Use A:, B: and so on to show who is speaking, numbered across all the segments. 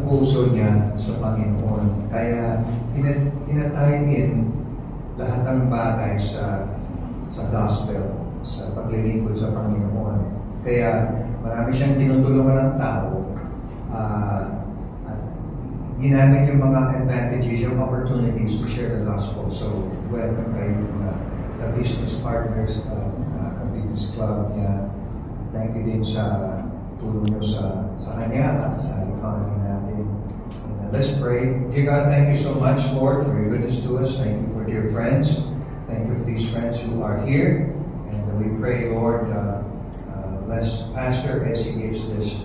A: puso niya sa Panginoon. Kaya tinatayin lahat ng bagay sa gospel, sa paglilingkod sa Panginoon. Kaya marami siyang tinutulungan ng tao. At ginamit yung mga advantages, yung opportunities to share the gospel. So, welcome kayo the business partners of Business Club niya. Thank you din sa tulong nyo sa kanya at sa economy natin. Let's pray. Dear God, thank you so much, Lord, for your goodness to us. Thank you for dear friends. Thank you for these friends who are here. And we pray, Lord, bless Pastor as he gives this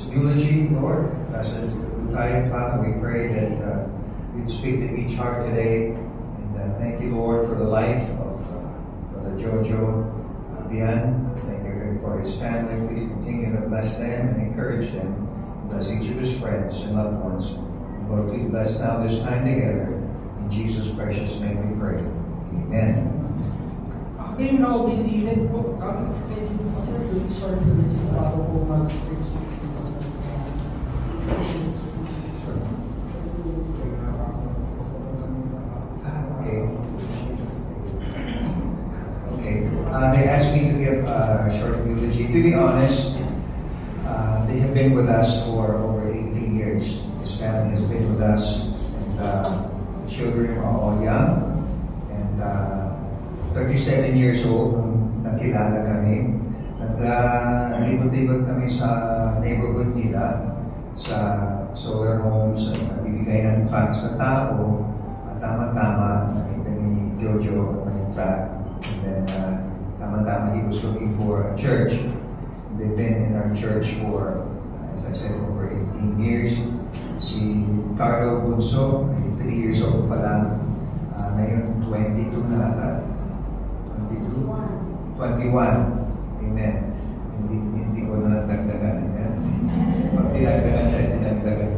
A: eulogy, Lord. Pastor Lutay, Father, we pray that you'd speak to each heart today. And thank you, Lord, for the life of Brother Jojo Bian. Thank you for his family. Please continue to bless them and encourage them. Bless each of his friends and loved ones. Lord, please bless now this time together. In Jesus' precious name we pray. Amen.
B: Okay, now be seated po. Sir, please start the meeting bago po mag-fix.
A: They asked me to give a short eulogy. To be honest, they have been with us for over 18 years. His family has been with us, and the children are all young. And 37 years old nung nakilala kami. Nalibot-libot kami sa neighborhood nila, sa solar homes, at nagbibigay ng tracks sa tao. At tama-tama, nakita ni Jojo may track. And then, tama-tama, he was looking for a church. They've been in our church for, as I said, over 18 years. Si Carlo Bunso, 3 years old pa lang. Ngayon, 22 na ata. 22? 21. Amen. Hindi ko na nagdagdagan. Pag dinagdagan siya, dinagdagan.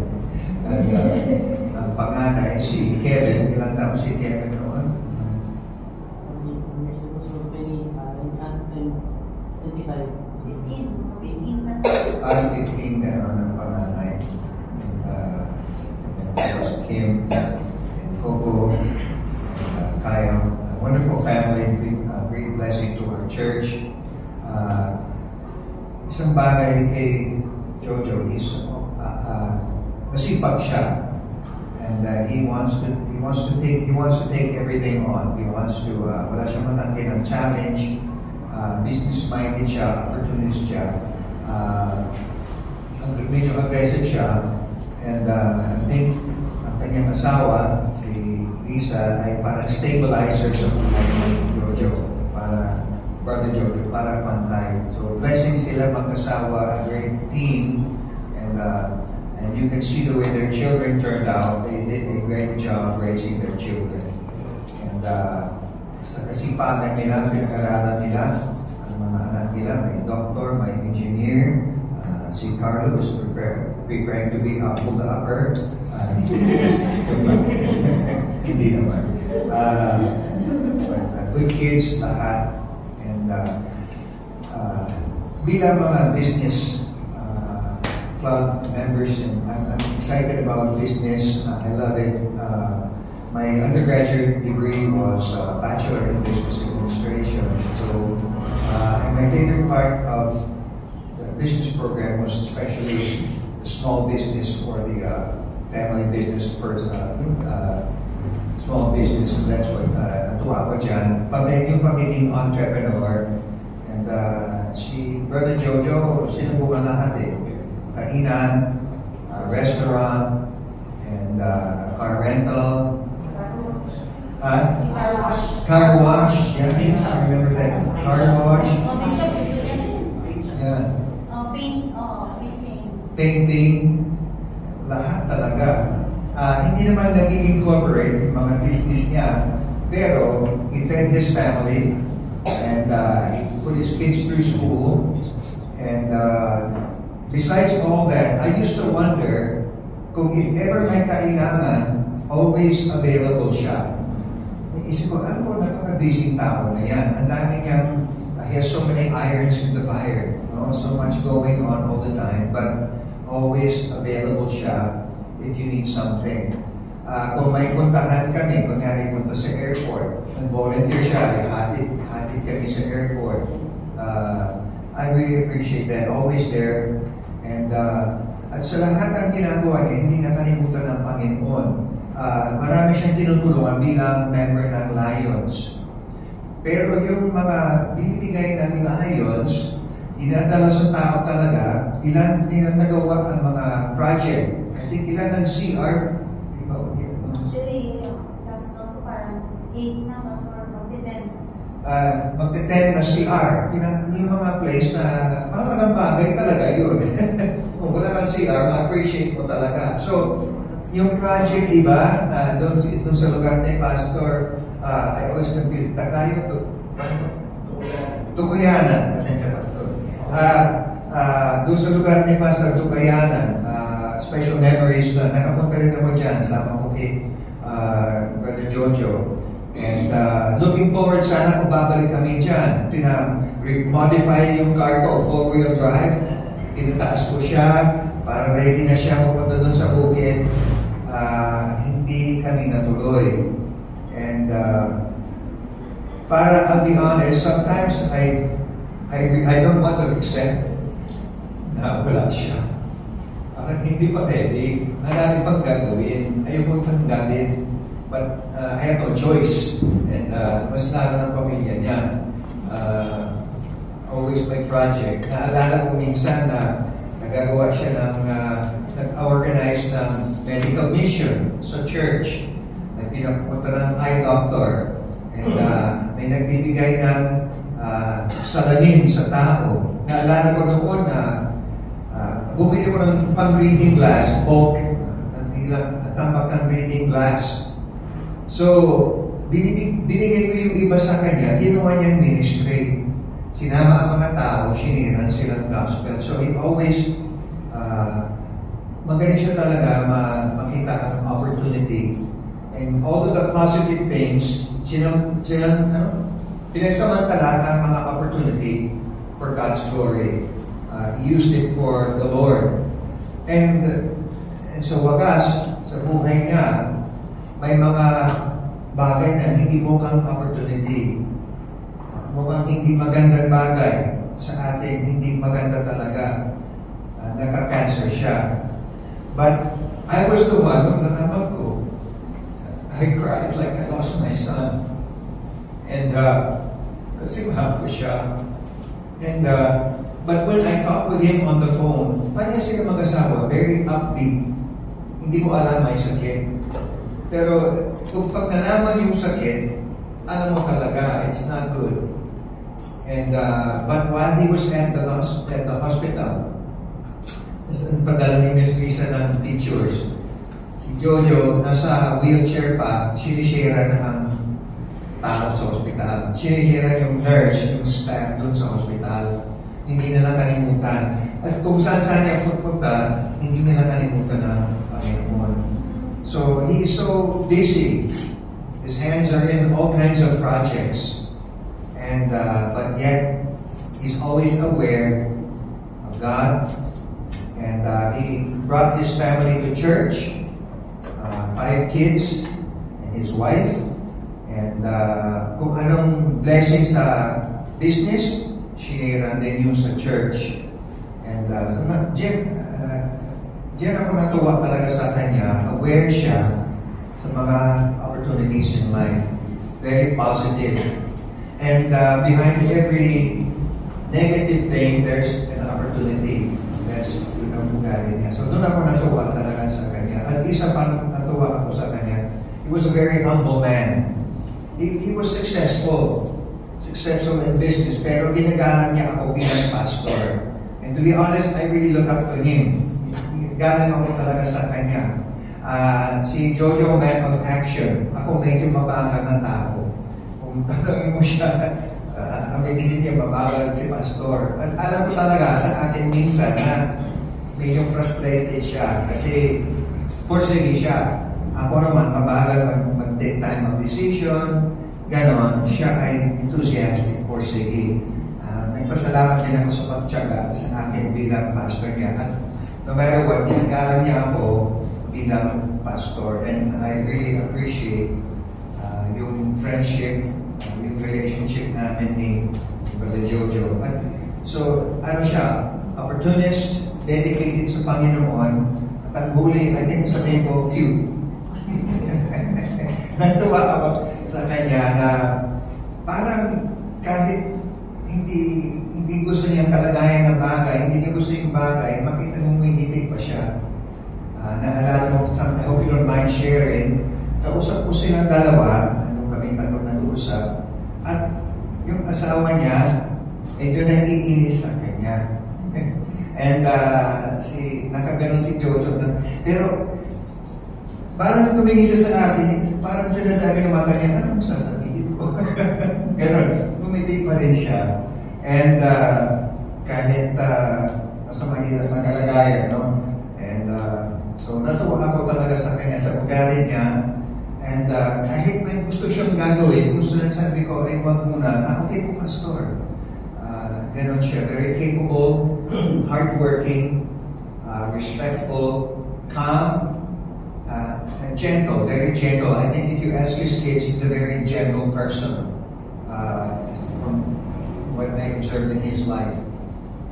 A: Ang panganay, si Kevin. Ilang taon si Kevin noon? 15 na ng panganay. And Kim and Coco and Kyle. A wonderful family. Great blessing to our church. Isang bagay kay Jojo is masipag siya. And he wants to take everything on. He wants to wala siyang matanggi ng challenge. Business-minded siya, opportunist siya. Medyo aggressive siya. And I think ang kanyang asawa, si Lisa, ay parang stabilizer sa buhay ni Jojo. Brother Jojo, para pantay. So blessing sila mag-asawa, a great team. And you can see the way their children turned out. They did a great job raising their children. And sa kasipagan nila, pinag-aralan nila, ang mga anak nila, may doctor, may engineer. Si Carlo is preparing to be apple the upper. Hindi naman. Good kids, lahat. And bilang mga business club members, and I'm excited about business. I love it. My undergraduate degree was Bachelor in Business Administration. So, and my favorite part of the business program was especially the small business or the family business small business. And that's what natuwa ko dyan. Yung pagiging entrepreneur. And si Brother Jojo, sinubukan lahat eh. Kainan, restaurant, and car rental. Car wash. Yeah, I remember that. Car wash. Yeah. Painting. Lahat talaga. Hindi naman naging corporate yung mga business niya, pero he fed his family, and he put his kids through school, and besides all that, I used to wonder kung if ever may kailangan, always available siya. Isip ko, ano po, napaka-busy tao na yan. Ang dami niyang, he has so many irons in the fire. No? So much going on all the time. But always available siya if you need something. Kung may puntahan kami, kunyari punta sa airport, nag-volunteer siya, hatid kami sa airport. I really appreciate that. Always there. And at sa lahat ng ginagawa niya, hindi nakalimutan ng Panginoon. Marami siyang tinutulungan bilang member ng Lions. Pero yung mga binibigay ng Lions, dinadala sa tao talaga, ilan nagawa ang mga project. I think ilan ng CR.
C: Actually, last month parang 8 na mas or magti-10.
A: Magti-10 na CR. Yung mga place na mahalagang bagay talaga yun. Kung wala kang CR, ma-appreciate mo talaga. So, yung project, di ba, doon sa lugar ni Pastor, I always confuse, Tagayo, Tukuyanan, pasensya Pastor. Doon sa lugar ni Pastor Tukuyanan, special memories na nakapunta rin ako dyan, sama ko kay Brother Jojo. And looking forward, sana kung babalik kami dyan. Modify yung car ko, 4-wheel drive. Tinataas ko siya, para ready na siya pupunta doon sa bukid. Hindi kami natuloy. And I'll be honest, sometimes I don't want to accept na wala siya. Parang hindi pa ready. Marami pang gagawin. Ayaw kong tanggapin. But I have no choice. And mas lalo ng pamilya niya. Always my project. Naalala ko minsan na nagagawa siya ng nag-organize ng medical mission sa church. Pinapunta ng eye doctor. And may nagbibigay ng salamin sa tao. Naalala ko noon na bumili ko ng pang-reading glass, oak, tambak ng reading glass. So, binigay ko yung iba sa kanya, ginawa niyang ministry. Sinama ang mga tao, siniran silang gospel. So, he always, magaling siya talaga makita ang opportunity. And all of the positive things, pinagsamantala ang mga opportunity for God's glory. Used it for the Lord. And so wagas, sa buhay niya, may mga bagay na hindi mukhang opportunity. Mukhang hindi magandang bagay sa atin, hindi maganda talaga. Nagka-cancer siya. But I was the one, nung nakamag ko, I cried like I lost my son. And kasi mahal ko siya. And but when I talked with him on the phone, parang sila mag-asawa, very upbeat. Hindi mo alam may sakit. Pero kung pag nalaman yung sakit, alam mo talaga, it's not good. And but while he was at the hospital, padala ni Miss Lisa ng pictures, si Jojo nasa wheelchair pa, sinishare na ang tao sa hospital. Sinishare yung nurse, yung staff doon sa hospital. Hindi nila kalimutan. At kung saan-saan niya pupunta, hindi nila kalimutan ng Panginoon. So, he is so busy. His hands are in all kinds of projects. And, but yet, he's always aware of God. And he brought his family to church. 5 kids and his wife. And kung anong blessing sa business, siniran din yung sa church. And diyan ako natuwa talaga sa kanya. Aware siya sa mga opportunities in life. Very positive. And behind every negative thing, there's an opportunity. That's yung ugali niya. So doon ako natuwa talaga sa kanya. At isa pa natuwa ako sa kanya. He was a very humble man. He was successful in business, pero ginagalang niya ako bilang pastor. And to be honest, I really look up to him. Galang ako talaga sa kanya. Si Jojo, man of action. Ako medyo mabagal na tao. Kung tanongin mo siya, aminin niya mabagal si pastor. At alam ko talaga sa akin minsan na medyo frustrated siya kasi porsige siya. Ako naman mabagal mag-take time of decision. Ganon, siya ay enthusiastic, porsige. Nagpasalamat din ako sa pagtyaga sa akin bilang pastor niya. At no matter what, ginagalang niya ako bilang pastor. And I really appreciate yung friendship, yung relationship namin ni Brother Jojo. So, ano siya, opportunist, dedicated sa Panginoon, at ang huli, I think sabihin ko, cute. Natuwa ako sa kanya na parang kahit hindi gusto niyang kalagayan ng bagay, hindi niya gusto yung bagay, makita mo umiitik pa siya. Naalala mo, I hope you don't mind sharing, kausap ko silang dalawa, kami tatlo nag-uusap, at yung asawa niya, medyo naiinis sa kanya. And nakaganon si Jojo. Pero, parang tumingin siya sa akin, parang sinasabi ng mata niya, anong sasabihin ko? Ganon, bumiti pa rin siya. And kahit nasa mahirap na kalagayan, no? And so natuwa ako talaga sa kanya, sa ugali niya. And kahit may gusto siyang gagawin, gusto lang sabi ko, ay wag muna. Okay po, Pastor. Ganon siya, very capable, hardworking, respectful, calm, and gentle, very gentle. I think if you ask his kids, he's a very gentle person from what I observed in his life.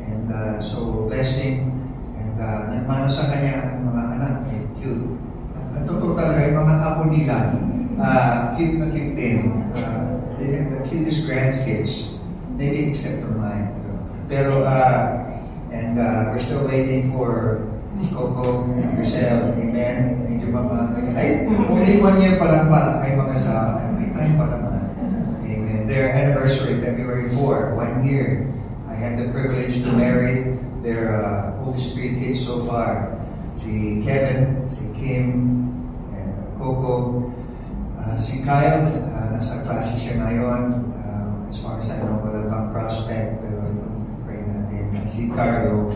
A: And so, blessing, and nagmana sa kanya ang mga anak, cute. Ang totoo talaga, yung mga apo nila, cute na cute din. They have the cutest grandkids, maybe except for mine. Pero, and we're still waiting for Coco and Grisel. Amen. Medyo ay, only 1 year pa lang pala kayo mag-asawa. May time pa naman. Amen. Their anniversary, February 4, 1 year. I had the privilege to marry their oldest 3 kids so far. Si Kevin, si Kim, and Coco. Si Kyle, nasa klase siya ngayon. As far as I know, wala bang prospect. Pero pray natin. Si Carlo,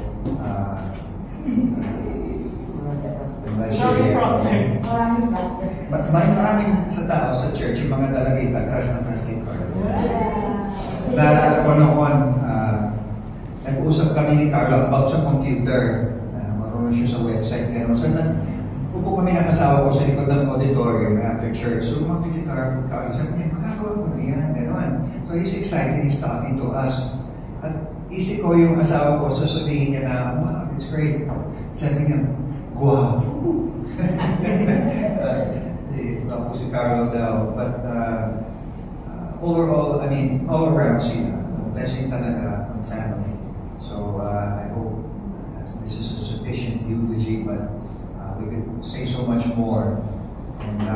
A: maraming sa tao sa church, yung mga dalagita, crush na crush kay Carlo. Naalala ko noon, nag-usap kami ni Carlo about sa computer. Marunong siya sa website. So, upo kami ng asawa ko sa likod ng auditorium after church. So, lumapit si Carlo, sabi niya, magagawa ko na yan, gano'n. So, he's excited, he's talking to us. At isip ko yung asawa ko, sasabihin niya na, wow, it's great. Sabi niya, wow. Tapos si Carlo daw. But overall, I mean, all around sila. Blessing talaga ang family. So I hope this is a sufficient eulogy, but we could say so much more. And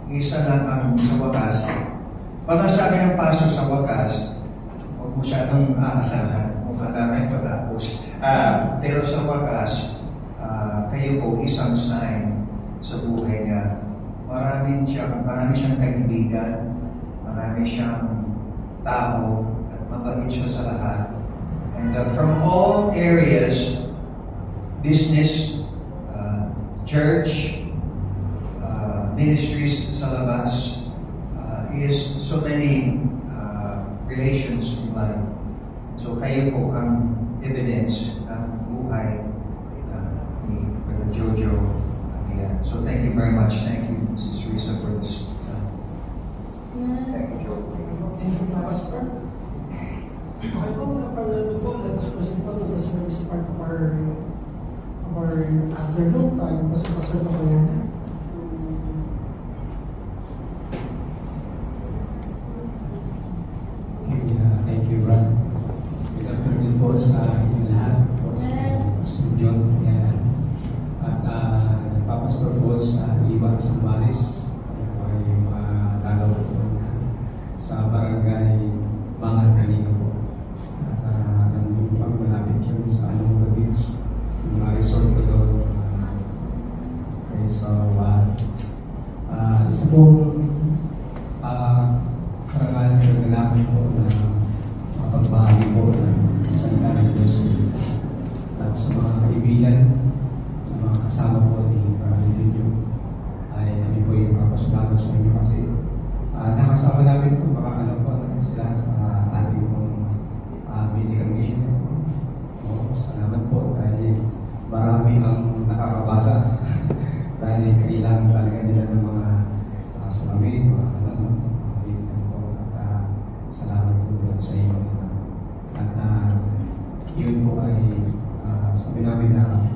A: isa lang ang sa wakas. Pag sabi ng pastor sa wakas, huwag mo masyadong aasahan. Mukha namin patapos. Pero sa wakas, kayo po isang sign sa buhay niya. Marami siyang kaibigan, marami siyang tao, at mabait siya sa lahat. And from all areas, business, church, ministries sa labas, is so many relations in life. So kayo po ang evidence ng buhay ni Brother Jojo. So thank you very much. Thank you, Mrs. Risa, for this. Thank you, Joe.
B: Thank you, Pastor. I hope that for the goal, let us proceed to the service part of our afternoon time. Pastor na ko yan.
D: Thank you, Brad. Good afternoon po sa inyong lahat. Po sa studio. At nagpapastor po sa Iba Sambales. Ako ay lalaw po sa barangay Bangat Kanino po. At nandun pang malapit yun sa Alonga Beach. Yung resort ko doon. Okay, so isa pong karangalan na nagalaman po na mapagbahagi po ng salita ng Diyos at sa mga kaibigan, sa mga kasama po ni Brother Jojo, ay kami po yung papasalamat sa inyo kasi nakasama namin po makakano po sila sa ating pong medical mission. Salamat po dahil marami yun po ay sabi namin na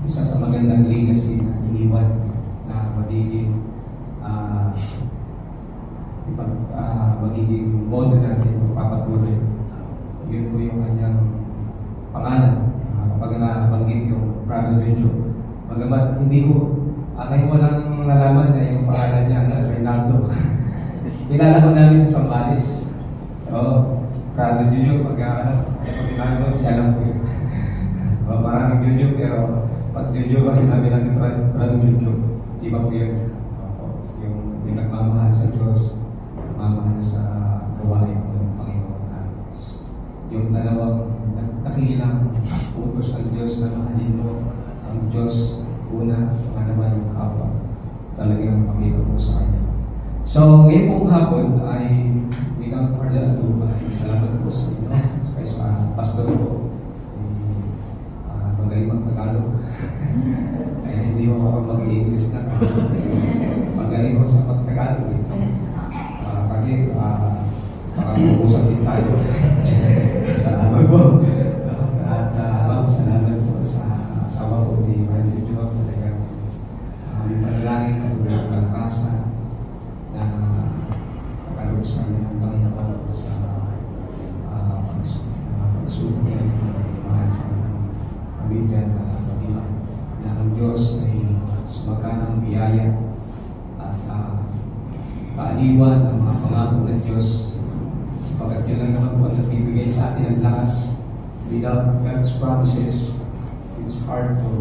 D: isa sa magandang legacy na iniwan na magiging magiging model natin magpapatuloy. Yun po yung kanyang pangalan. Kapag nabanggit yung Prado Reggio, magamat hindi ko ngayon walang nalaman na yung pangalan niya na Reynaldo. Kilala ko namin sa Sambales. So, Prado Reggio, pag ginagawa, siya lang po yun. Maraming Reggio, pero pag Reggio kasi namin natin Prado Reggio, iba po yun. Yung nagmamahal sa Diyos, nagmamahal sa gawain ko ng Panginoon. Yung dalawang nakikilang utos ng Diyos na mahalin mo ang Diyos una, pangalawa yung kapwa. Talagang makita po sa kanya. So, ngayon pong hapon ay without further ado, ay salamat po sa inyo, sa pastor po. Magaling mag-Tagalog. Kaya hindi ko ako mag-English na. Magaling ko sa pag-Tagalog. Kasi makapag-usap din tayo. Salamat po. At salamat po sa asawa ko ni Brandon Job. Talagang panalangin na ulit kalakasan na pagkalusan ng Panginoon sa pagsulong niya ng mahal sa pamilya na pamilya na ang Diyos ay sumaganang biyaya at kaaliwan ang mga pangako ng Diyos sapagkat yun lang naman po ang nagbibigay sa atin ang lakas. Without God's promises, it's hard to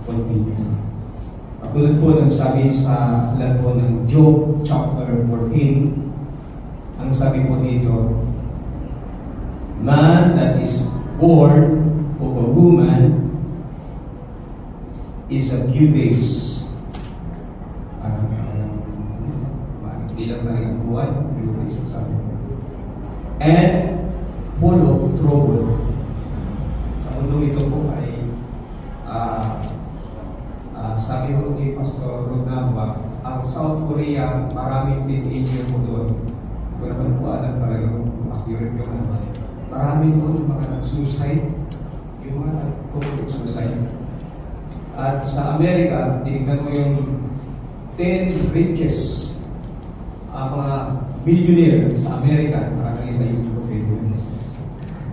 D: continue. Katulad po ng sabi sa aklat po ng Job chapter 14, ang sabi po dito, man that is born of a woman is a few days. Hindi lang tayo ang buhay, few days sabi po. And full of trouble. Sa mundo ito po ay sabi ko ni Pastor Rodnamba, ang South Korea, maraming teenager po doon. Hindi ko naman po alam talagang accurate yung naman. Maraming po mga nag-suicide, yung mga nag-commit suicide. At sa Amerika, tinignan mo yung 10 richest mga billionaire sa Amerika, marami sa YouTube videos,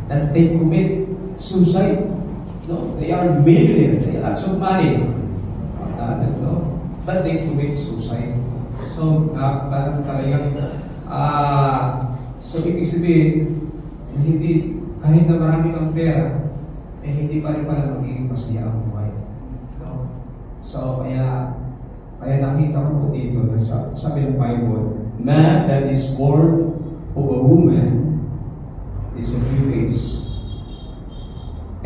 D: that they commit suicide. No, they are millionaires, they have lots of money. No? But they commit suicide. So, talagang so ibig sabihin, hindi, kahit na marami kang pera, hindi pa rin pala magiging masaya ang buhay. So, kaya nakita ko po dito na sabi ng Bible, man that is born of a woman is a few days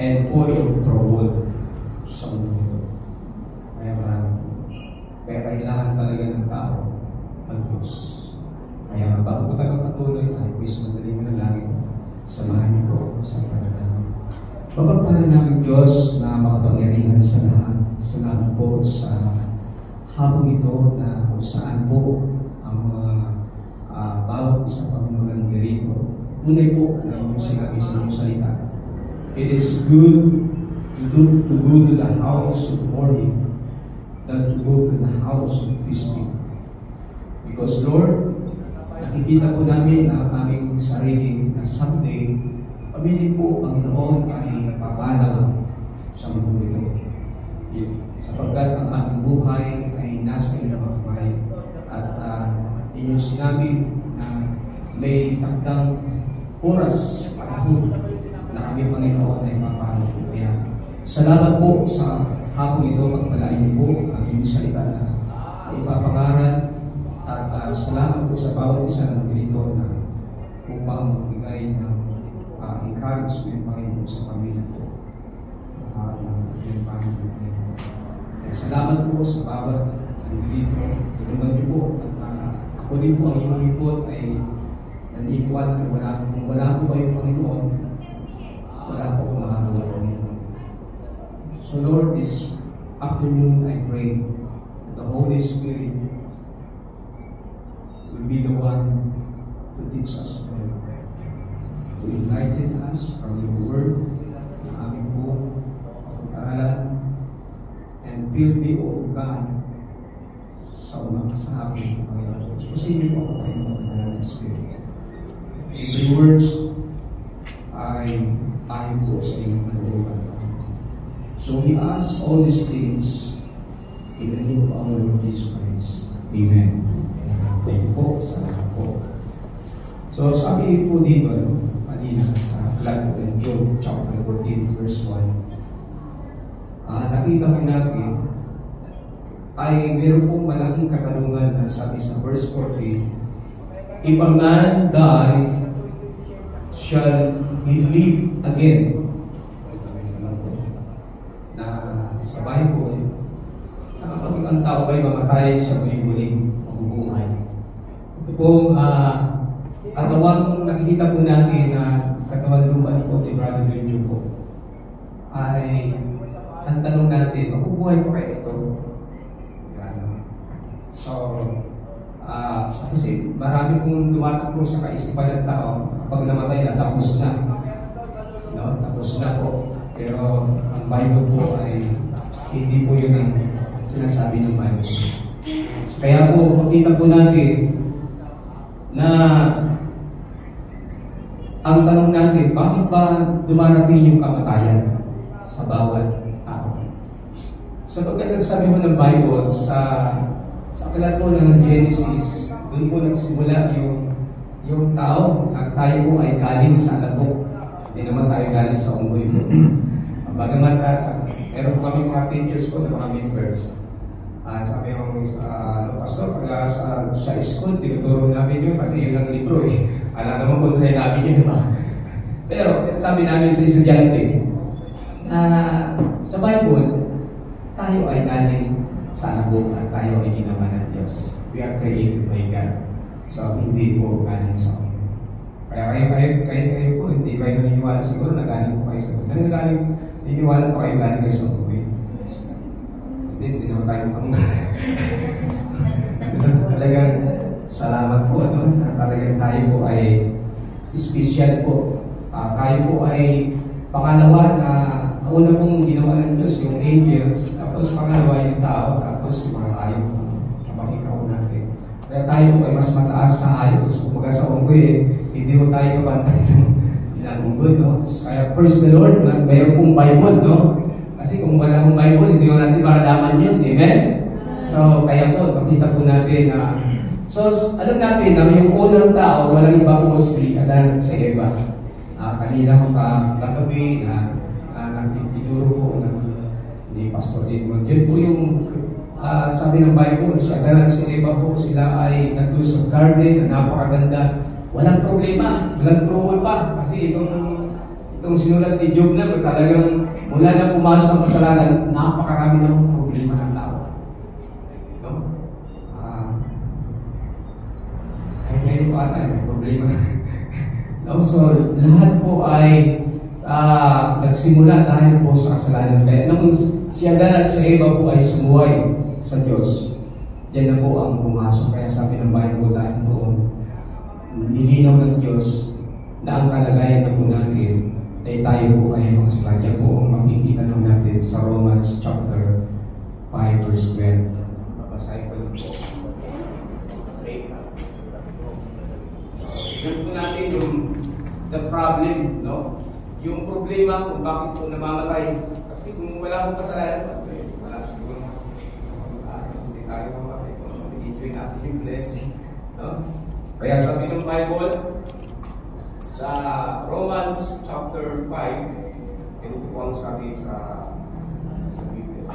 D: and full of trouble sa mundo ito. Kaya kailangan talaga ng tao ang Diyos. Kaya bago ko tayo patuloy, tayo please madali mo na langit. Samahan niyo po sa panalangin. Mapagpahala namin Diyos na makapangyarihan sa lahat. Salamat po sa hapong ito na kung saan po ang mga bawat isang Panginoon dito. Unay po na inyong sinabi sa inyong salita. It is good to go to the house of mourning than to go to the house of feasting. Because Lord, nakikita po namin ang aming sarili na someday, pamilya po, Panginoon, ay papanaw sa mundo ito. Sapagkat ang aming buhay ay nasa inyong kamay. At inyong sinabi na may takdang oras, panahon, na kami, Panginoon, ay papanaw po. Kaya salamat po sa hapon ito, pagpalain niyo po ang inyong salita na ipapangaral at salamat po sa bawat isa ng ganito na upang magbigay ng encouragement, Panginoon, sa pamilya po. Salamat po sa bawat dito. Tulungan niyo po at ako din po ang inyong lingkod ay naniwala na kung wala po kayo, Panginoon, wala po kung makagawa po ninyo. So Lord, this afternoon I pray the Holy Spirit will be the one to teach us, to enlighten us from your word, pag-aaralan. And fill me, O God, sa aking Panginoon. Pusin niyo po ako, Panginoon, na Spirit. Every words ay ayon po sa inyong kalooban. So we ask all these things in the name of our Lord Jesus Christ. Amen. Thank you po. Salamat po. So sabi po dito, kanina sa Flag and Job, chapter 14, verse 1, nakita ko natin ay meron pong malaking katanungan na sabi sa verse 14, if a man die, shall he live again? Na sa Bible, kapag ang tao ay mamatay, siya muling mabubuhay. Ito po, katawan nakikita po natin na katawan lupa po ni Brother Benjo po, ay ang tanong natin, mabubuhay po kayo ito? So, kasi marami pong tumatakbo sa kaisipan ng tao, kapag namatay na, tapos na. No? Tapos na po. Pero ang Bible po ay hindi po yun ang sinasabi ng Bible. Kaya po, makita po natin na ang tanong natin, bakit ba dumarating yung kamatayan sa bawat tao? Sapagkat nagsabi mo ng Bible sa aklat po ng Genesis, doon po nagsimula yung tao, at tayo po ay galing sa alabok. Hindi naman tayo galing sa unggoy po. Bagamat meron po kami mga teachers po na mga members. Sabi yung pastor, pag sa school, tinuturo namin yun kasi yun ang libro eh. Alam naman kung kaya namin yun, diba? Pero sabi namin sa estudyante na sa Bible, tayo ay galing sa alabok at tayo ay ginawa ng Diyos. We are created by God. So, hindi po galing sa unggoy. Kaya kayo po, hindi kayo naniniwala siguro na galing po kayo sa unggoy. Naniniwala po kayo galing kayo sa unggoy. Hindi naman tayo makanggoy. Talagang salamat po, na talagang tayo po ay special po. Tayo po ay pangalawa na una pong ginawa ng Diyos, yung angels, tapos pangalawa yung tao, tapos yung mga hayop na makikaw natin. Kaya tayo po ay mas mataas sa hayop. So, kumbaga sa unggoy, hindi mo tayo kapantay ng unggoy, no? Kaya praise the Lord, mayroon pong Bible, no? Kasi kung wala pong Bible, hindi mo natin maralaman yun. Amen? So, kaya po, makita po natin na so, alam natin na yung unang tao, walang iba po si Adan sa Eva. Kanina ko kagabi na nagtituro po ni Pastor Edmond. Yun po yung sabi ng Bible, si Adan at si Eva po, sila ay nagtuloy sa garden na napakaganda. Walang problema, walang trouble pa. Kasi itong sinulat ni Job na talagang mula na pumasok ang kasalanan, napakarami ng problema ng tao. No? Ngayon pa ata, may problema. No? So, lahat po ay nagsimula dahil po sa kasalanan. Kaya nung si Adan at si Eva po ay sumuway sa Diyos, diyan na po ang pumasok. Kaya sabi ng Bible dahil doon, nilinaw ng Diyos na ang kalagayan na po natin ay tayo po ay mga kasalanan. Yan po ang makikita naman natin sa Romans chapter 5 verse 12. Babasahin ko lang po. Tignan po natin yung the problem, no? Yung problema kung bakit po namamatay. Kasi kung wala akong kasalanan, wala siguro hindi tayo mamatay po. Enjoy natin yung blessing, no? Kaya sabi ng Bible sa Romans chapter 5, ito po ang sabi sa Biblia.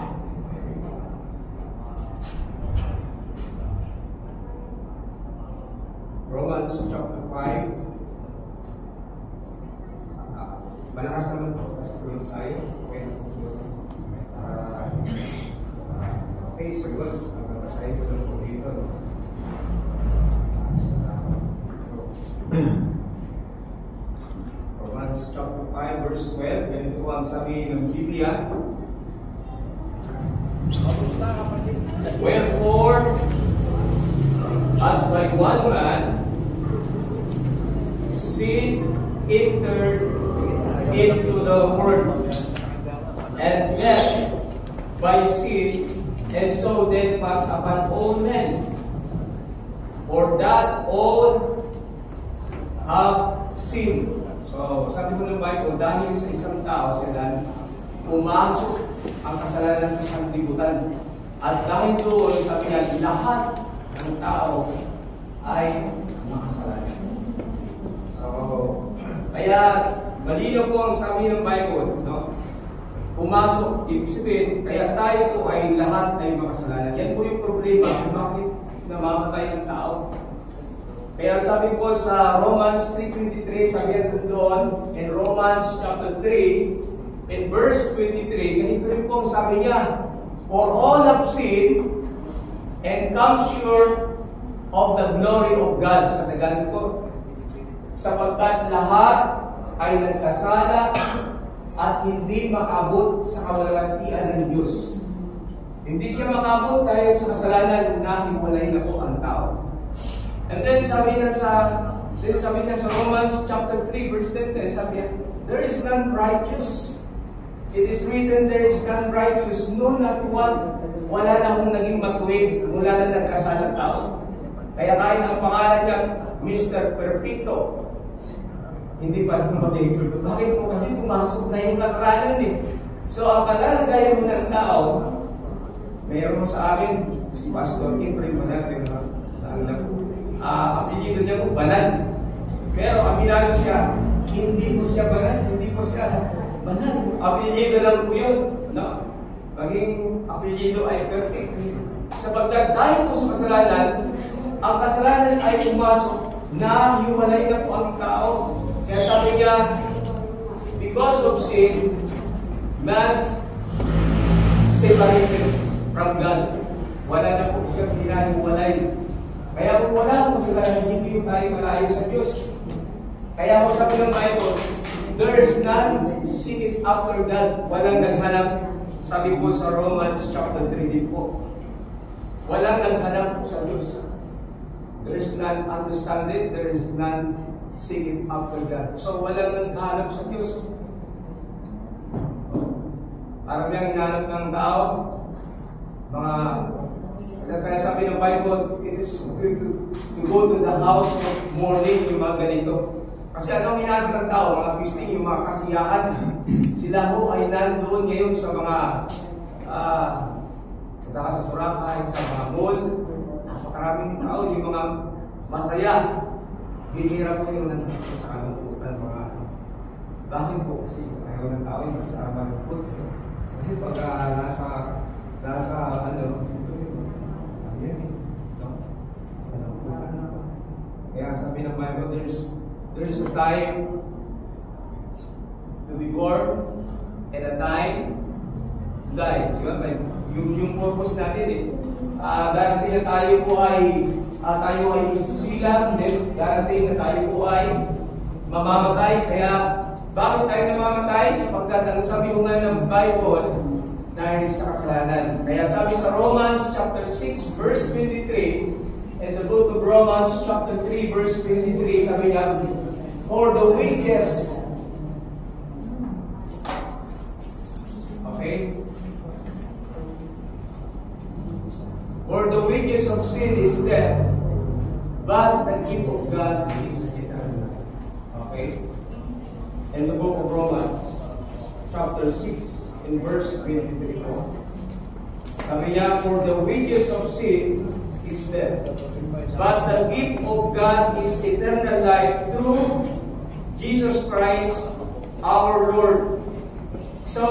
D: Romans chapter 5. Malakas naman po kasi tulog tayo. Okay, so good. Magpapasahin ko lang po dito. Romans chapter 5 verse 12. Ganito po ang sabi ng Biblia. Wherefore, as by one man sin entered into the world,
E: and death by sin, and so death passed upon all men. For that all have sinned. So, sabi ko ng Bible, dahil sa isang tao, sila pumasok ang kasalanan sa sanglibutan. At dahil doon, sabi niya, lahat ng tao ay makasalanan. So, kaya malinaw po ang sabi ng Bible, no? Pumasok, ibig sabihin, kaya tayo po ay lahat ay makasalanan. Yan po yung problema kung bakit namamatay ang tao. Kaya sabi po sa Romans 3:23, sabi natin doon, in Romans chapter 3, in verse 23, ganito rin po ang sabi niya, for all have sinned and come short of the glory of God. Sa Tagalog po, sapagkat lahat ay nagkasala at hindi makaabot sa kawalantian ng Diyos. Hindi siya makaabot dahil sa kasalanan na hiwalay na po ang tao. And then sabi niya sa Romans chapter 3 verse 10, sabi niya, there is none righteous. It is written, there is none righteous, no not one. Wala na akong naging matuwid mula na nagkasalang tao. Kaya kahit ang pangalan niya, Mr. Perfecto, hindi pa rin mag-ibig. Bakit po? Kasi pumasok na yung kasalanan eh. So ang kalalagayan mo ng tao, mayroon sa akin, si Pastor Kimbrey mo natin, apelido niya po, banal. Pero aminado siya, hindi po siya banal, hindi po siya banal. Apelido lang po yun. No? Maging apelido ay perfect. Sapagkat dahil po sa kasalanan, ang kasalanan ay pumasok na hiwalay na po ang tao. Kaya sabi niya, because of sin, man's separated from God. Wala na po siya pinahiwalay. Kaya kung wala po sila, hindi tayo malayo sa Diyos. Kaya po sabi ng Bible, there is none seeketh after God. Walang naghanap, sabi po sa Romans chapter 3 din po. Walang naghanap po sa Diyos. There is none understanding, there is none seeketh after God. So walang naghanap sa Diyos. Parang yung hinahanap ng tao, mga kaya sabi ng Bible, it is good to go to the house of mourning, yung mga ganito. Kasi anong hinahanap ng tao, mga Christian, yung mga kasiyahan, sila ho ay nandoon ngayon sa mga sa Boracay, sa mga mall, napakaraming tao, yung mga masaya. Hinihirap po yung nandito sa kalungkutan, mga bakit po? Kasi ayaw ng tao yung mas malungkot. Kasi pag nasa kaya sabi ng Bible, there is a time to be born and a time to die. Diba? Yung purpose natin eh. Darating na tayo po ay silang, then darating na tayo po ay mamamatay. Kaya bakit tayo namamatay? Sapagkat ang sabi ko nga ng Bible, dahil sa kasalanan. Kaya sabi sa Romans chapter 6 verse 23, and the book of Romans chapter 3 verse 23, sabi niya, for the wages, okay? For the wages of sin is death, but the gift of God is eternal. Okay? And the book of Romans chapter 6 in verse 23 po. Sabi niya, for the wages of sin is death, but the gift of God is eternal life through Jesus Christ our Lord. So,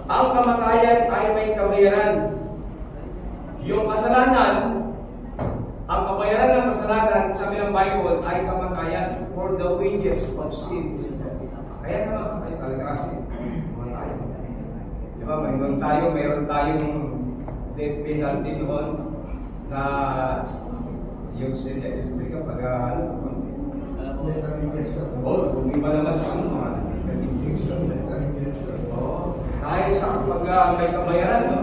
E: ang kamatayan ay may kabayaran. Yung kasalanan, ang kabayaran ng kasalanan, sabi ng Bible, ay kamatayan. For the wages of sin is death. Kaya naman, ay talaga kasi, diba, mayroon tayong death penalty noon na yung silya electric pag kung iba naman sa mga dahil sa pag may kabayaran, no?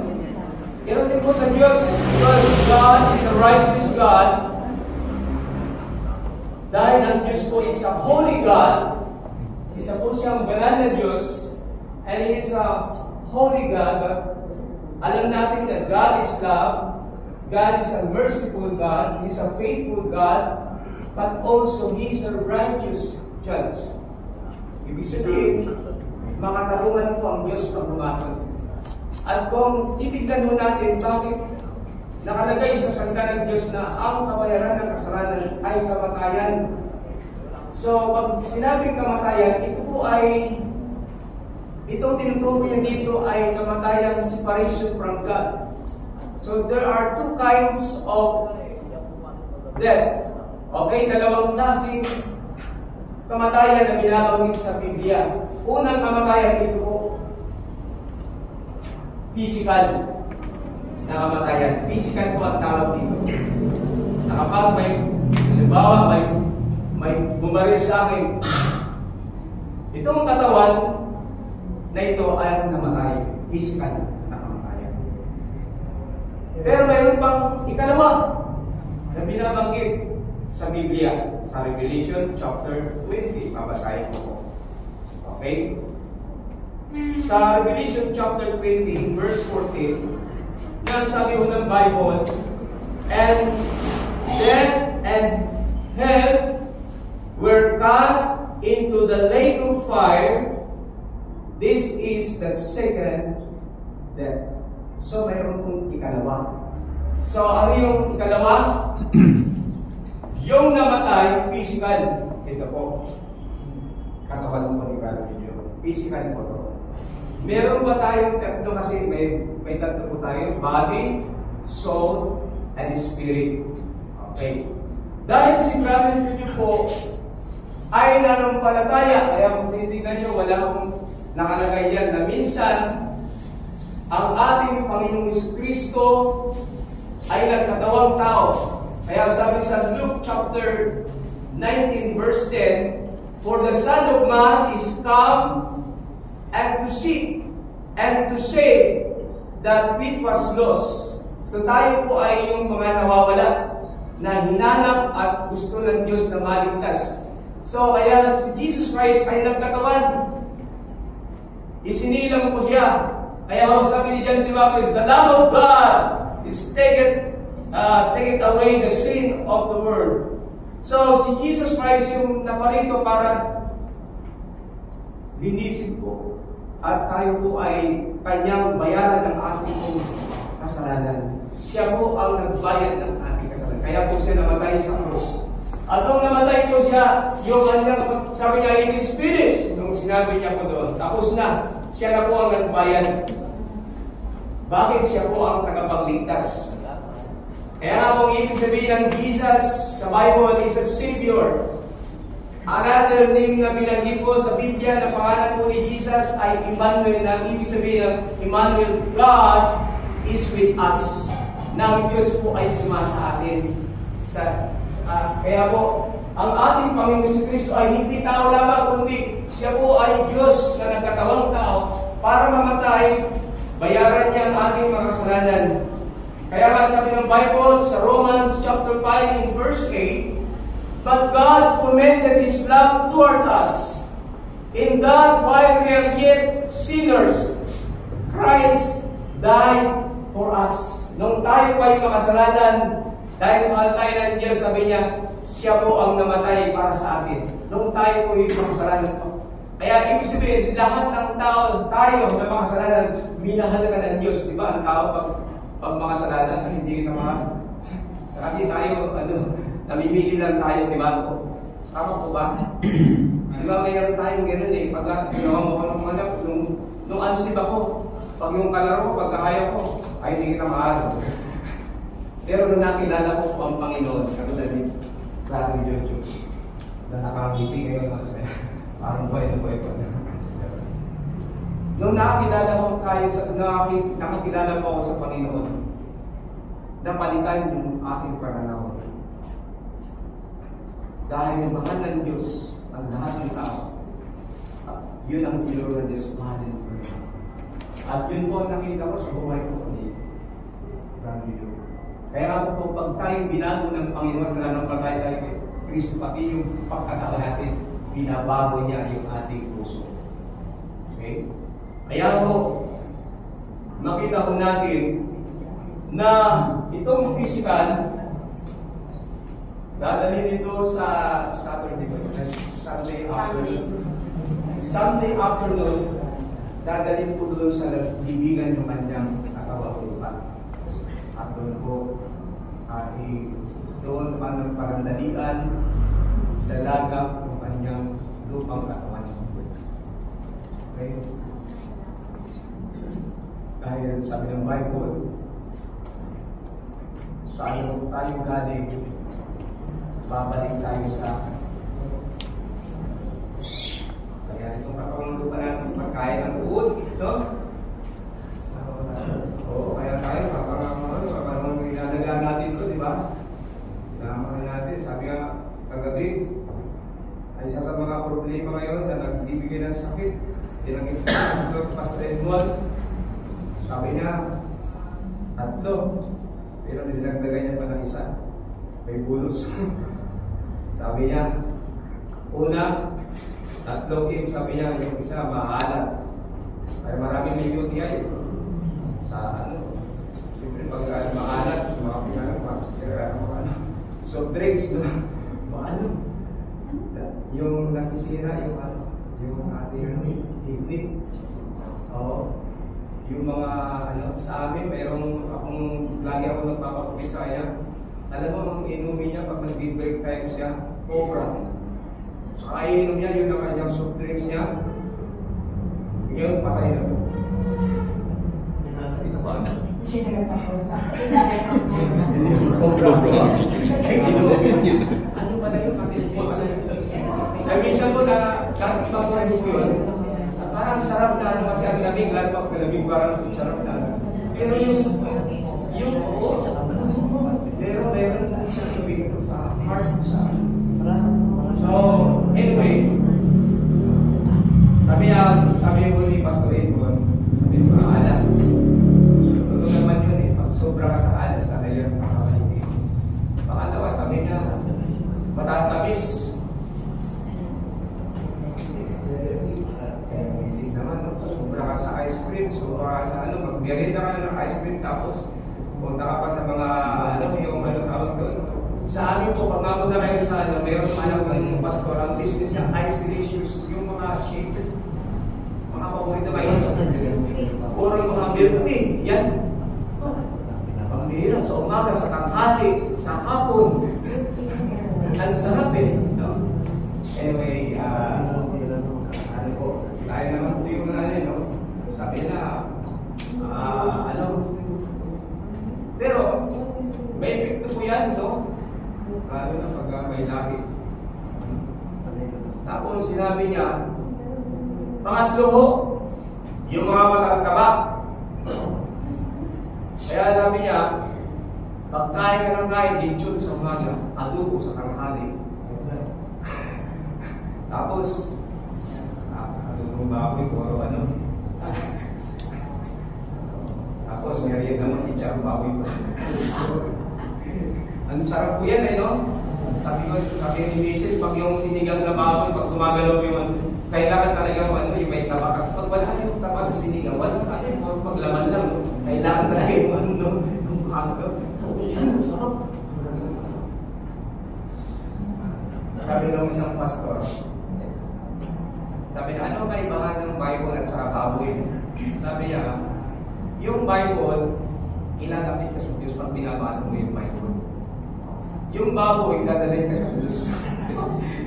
E: Ganun din po sa Diyos, because God is a righteous God. Dahil ang Diyos po is a holy God, isa po siyang banal na Diyos, and He is a holy God. Alam natin na God is love, God is a merciful God, He is a faithful God, but also He is a righteous judge. Ibig sabihin, makatarungan po ang Diyos pag bumakot. At kung titignan mo natin bakit nakalagay sa salita ng Diyos na ang kabayaran ng kasalanan ay kamatayan. So, pag sinabing kamatayan, ito po ay, itong tinutukoy niya dito ay kamatayang separation from God. So, there are two kinds of death. Okay, dalawang klaseng kamatayan na binabanggit sa Biblia. Unang kamatayan ito po, physical na kamatayan. Physical po ang tawag dito. Na kapag may, halimbawa, may bumaril sa akin, itong katawan na ito ay namatay. Physical na kamatayan. Pero mayroon pang ikalawa na binabanggit sa Biblia, sa Revelation chapter 20. Babasahin ko po. Okay? Sa Revelation chapter 20, verse 14, yan sabi ho ng Bible, and death and hell were cast into the lake of fire. This is the second death. So, mayroon pong ikalawa. So, ano yung ikalawa? Yung namatay, physical. Ito po. Katawan po ni Brother Video. Physical po ito. Meron ba tayong tatlo kasi may tatlo po tayo? Body, soul, and spirit. Okay. Dahil si Brother Video po ay nanampalataya, kaya kung titignan nyo, wala akong nakalagay yan na minsan ang ating Panginoong Kristo ay nagkatawang tao. Kaya sabi sa Luke chapter 19 verse 10, for the Son of Man is come and to seek and to save that which was lost. So tayo po ay yung mga nawawala na hinanap at gusto ng Diyos na maligtas. So kaya si Jesus Christ ay nagkatawan. Isinilang po siya. Kaya sabi ni John the Baptist, the Lamb of God is take away the sin of the world. So si Jesus Christ yung naparito para linisin po. At tayo po ay kanyang bayaran ng ating kasalanan. Siya po ang nagbayad ng ating kasalanan. Kaya po siya namatay sa krus. At nung namatay po siya, yung kanyang, sabi niya, it is finished. Nung sinabi niya po doon, tapos na. Siya na po ang nagbayad. Bakit siya po ang tagapagligtas? Kaya nga po ibig sabihin ng Jesus sa Bible is a Savior. Another name na binanggit po sa Biblia na pangalan po ni Jesus ay Emmanuel, na ibig sabihin ng Emmanuel, God is with us. Na ang Diyos po ay sumasa atin. Kaya po, ang ating Panginoon Kristo ay hindi tao lamang, kundi siya po ay Diyos na nagkatawang tao para mamatay, bayaran niya ang ating mga kasalanan. Kaya nga sabi ng Bible sa Romans chapter 5 in verse 8, but God commended His love toward us, in that while we are yet sinners, Christ died for us. Nung tayo pa yung makasalanan, dahil mahal tayo ng Diyos, sabi niya, siya po ang namatay para sa atin. Nung tayo po yung makasalanan po. Kaya ibig sabihin, lahat ng tao, tayo na makasalanan, minahal ka ng Diyos. Di ba? Ang tao pag makasalanan, hindi kita mahal. Kasi tayo, namimili lang tayo, di ba? Tama po ba? Di ba mayroon tayong gano'n eh. Pag ginawa mo ko ng anak, nung unsib ako, pag yung kalaro, pag ayaw ko, ay hindi kita mahal. Pero nung nakilala ko po ang Panginoon, katulad ni Brother Jojo, na nakakiti ngayon, parang buhay na buhay ko. Nung nakakilala ko ako sa Panginoon, napalitan yung aking pananaw. Dahil mahal ng Diyos ang lahat ng tao, yun ang tinuro ng Diyos, mahalin ko. At yun po ang nakita ko sa buhay ko ni Brother Jojo. Kaya ako po, pag tayong binago ng Panginoon, nananampalataya tayo kay Kristo, pati yung pagkatao natin, binabago niya yung ating puso. Okay? Kaya po, makita ko natin na itong physical, dadalhin ito sa Sunday afternoon, dadalhin po doon sa nagbibigan ng kanyang katawan. At doon po, doon pa nagparandalian sa lagap ng kanyang lupang katawan. Okay? Dahil sabi ng Bible, sa ano tayo galing, babalik tayo sa kaya itong katawang lupa natin, pagkain ng uod, no? Oo, kaya tayo, parang inalagaan natin ito, di ba? Pinamakan natin, sabi nga, kagabi, ay isa sa mga problema ngayon na nagbibigay ng sakit, tinangin sa Pastor Edmond, sabi niya, 3, pero nilagdagan niya pa ng isa, may bulos. Sabi niya, una, 3 Kim, sabi niya, yung isa, mahalat. Kaya maraming may UTI. Sa siyempre pag mahalat, mga pinanong, so drinks, no? Yung nasisira, yung ating higni. Oo. Yung mga, sa amin, mayroong lagi ako nagpapakupit sa kanya. Alam mo, ang inumin niya pag nag-break time siya, Cobra. So, kainom niya, yun ang kanyang soft drinks niya. Ngayon, patay na po. Ito ba? Ano pala yung ating post? Nag-isa po na, kahit ibang po yun, parang sarap na kasi ang lamig, lalo pag lamig parang sarap na. Pero yung meron na siya sabihin ito sa heart sa. So, anyway, sabi mo ni Pastor Edmond, sabi mo, alam, totoo naman yun eh, pag sobra ka sa alam, talaga yung makakaiti. Pangalawa, sabi niya, matatamis. Isip naman, sobra ka sa ice cream, sobra ka sa magmerenda ka ng ice cream, tapos punta ka pa sa mga, yung tawag doon. Sa amin po, pag napunta kayo sa mayroon sa alam ng pastor, ang business niya, ice delicious, yung mga shake, mga paborito kayo. Puro mga milk tea, yan. Pambihira, sa umaga, sa tanghali, sa hapon. Ang sarap eh. No? Anyway, tayo naman po yung sabi na, pero, may epekto po yan, no? Lalo na pag may laki. Tapos, sinabi niya, pangatlo ho, yung mga matataba. Kaya sabi niya, pagkain ka ng kain, lechon sa umaga, adobo sa tanghali. Tapos, adobong baboy ko, tapos, mayroon naman itcha ang baboy ko. Ang sarap po yan, no? Sabi ni Mrs., pag yung sinigang na baboy, pag gumagalaw yung kailangan talaga yung may taba. Kasi pag wala yung taba sa sinigang, wala yung paglaman lang. Kailangan talaga yung hanggang. Sarap. Sabi ng isang pastor, sabi na, ano kaibahan ng Bible at saka baboy? Sabi niya, yung Bible, ilalapit ka sa Diyos pag binabasa mo yung Bible. Yung baboy, dadalhin ka sa Diyos.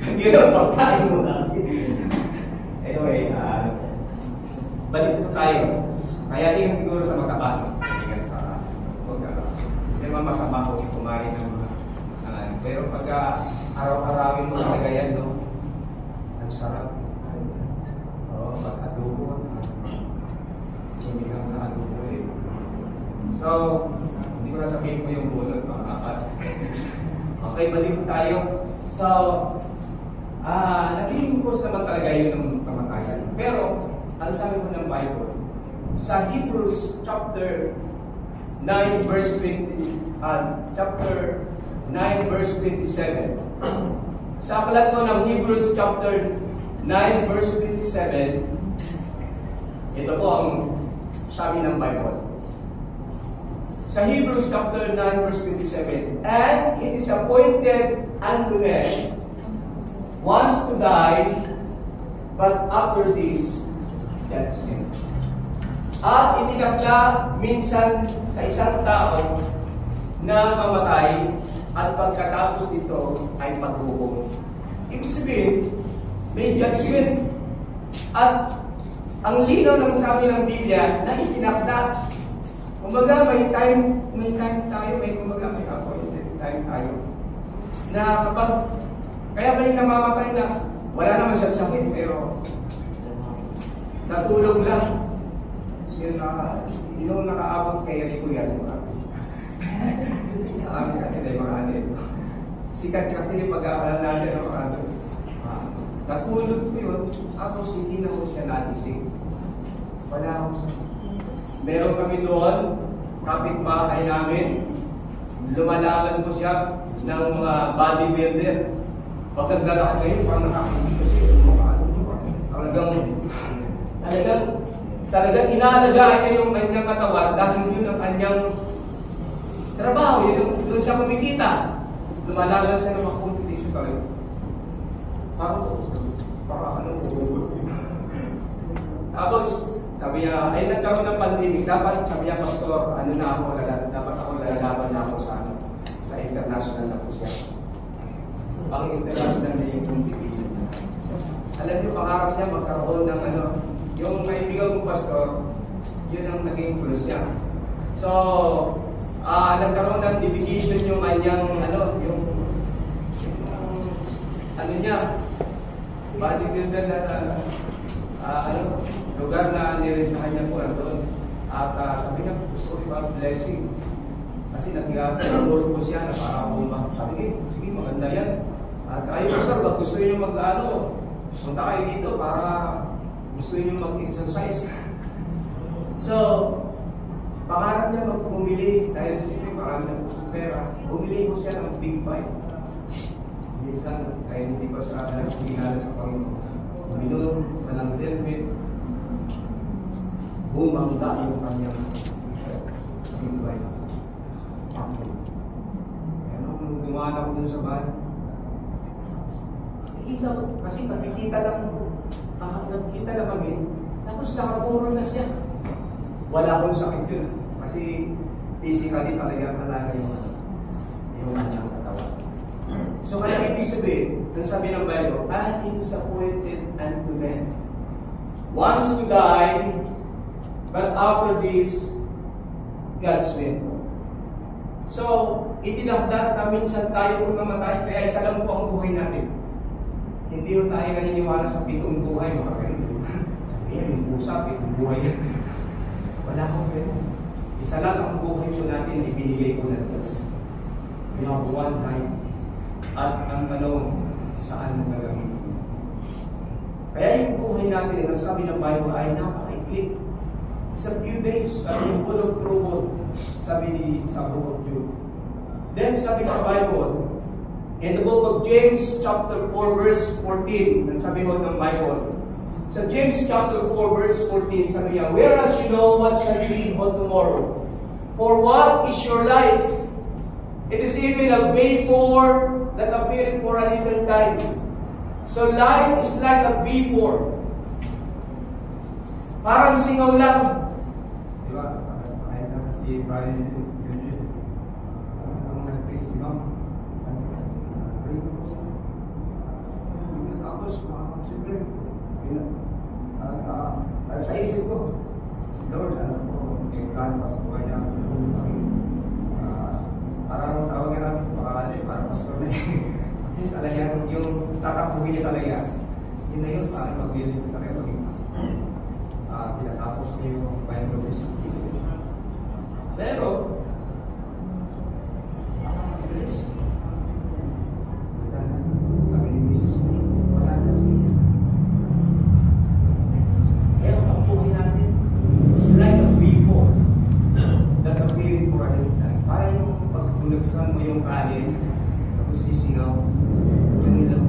E: Hindi na pagkain mo natin. Anyway, balik po tayo. Kaya din siguro sa magkabalo. Hindi naman masama ko kumain ng mga pero pag araw-arawin mo talaga yan, no? Ang sarap. Oo, pag-adobo. Sinigang na adobo eh. So, hindi ko na sabihin ko yung bunot, mga kapat. Okay, balik tayo. So, naging cause naman talaga yun ng kamatayan. Pero, ano sabi ko ng Bible? Sa Hebrews chapter 9 verse 20, chapter 9 verse 27. Sa aklat ko ng Hebrews chapter 9 verse 27, ito po ang sabi ng Bible. Sa Hebrews chapter 9 verse 27, and it is appointed unto men once to die, but after this, judgment. At itinakda minsan sa isang tao na mamatay at pagkatapos nito ay paghukom. Ibig sabihin, may judgment. At ang linaw ng sabi ng Biblia na itinakda. Kumbaga may time tayo, may appointed time tayo. Na kapag, kaya ba yung namamatay na, wala naman siya sakit, pero natulog lang. Yung nakaabot kay Rico yan. Sa amin kasi na yung mga anin. Sikat kasi yung pag-aaral natin ng mga anin. Natulog ko yun, tapos hindi na ko siya natising. Wala akong sakit. Meron kami doon, kapitbahay namin, lumalaban ko siya ng mga bodybuilder. Pag naglalakad ngayon, parang nakakindi kasi talagang inaalagaan niya yung kanyang katawan dahil yun ang kanyang trabaho, yun siya kumikita. Lumalaban siya ng mga competition talaga. Parang tapos, sabi niya, ay nagkaroon ng pandemic, dapat, sabi niya, Pastor, dapat ako lalaban na ako sa international na po siya. Ang international na yung competition. Alam niyo, pangarap niya magkaroon ng yung kaibigan kong pastor, yun ang naging plus niya. So, nagkaroon ng division yung kanyang, niya, bodybuilder na, lugar na nirentahan niya po doon. At sabi niya, gusto ko ba blessing? Kasi nag-siguro po siya na para bumang. Sabi niya, sige, maganda yan. At kayo po sir, gusto niyo punta kayo dito para gusto niyo mag-exercise. So, pangarap niya bumili, dahil siyempre marami na po pera, bumili ko siya ng big bike. Kaya hindi pa siya nagpinala sa Panginoon. Uminom sa ng helmet, bumangga yung kanyang big bike. Kaya nung dumaan ako dun sa bahay, kasi nakikita lang kami, tapos nakapuro na siya. Wala akong sakit yun. Kasi physically talaga malaga yung kanyang katawan. So kaya ibig sabihin, ang sabi ng Bible, and it is appointed unto men once to die, but after this, God's will. So, itinakda na minsan tayo kung mamatay, kaya isa lang po ang buhay natin. Hindi yung tayo naniniwala sa pitong buhay, mga kaibigan. Sabihin, yung usap, yung buhay. Wala akong ganun. Isa lang ang buhay po natin, ibinigay ko na Diyos. We have one time. At ang tanong, saan mo gagamitin? Kaya yung buhay natin, ang sabi ng Bible ay napaka-iklit. It's a few days, sabi yung full of trouble, sabi sa book of Jude. Then sabi sa Bible, in the book of James chapter 4 verse 14, ang sabi mo ng Bible, sa James chapter 4 verse 14, sabi niya, whereas you know what shall be on tomorrow, for what is your life? It is even a vapor that appeareth for a little time. So life is like a vapor. Parang singaw lang. Diba? Kahit na si Brian yun. Ang nag-face, diba? Tapos, siyempre, sa isip ko, Lord, kailan pa sa buhay niya. Parang tawag nga natin, parang pastor na kasi talaga yung tatapuhin niya talaga, yun na yun, parang mag-willing ko talaga maging pastor. Tinatapos niya yung Bible. Pero, sabi ni Jesus, wala na siya. Pero ang buhay natin, it's like a vapor that appearing for a little time. Parang yung pagtulagsan mo yung kanin, tapos sisingaw, yun lang.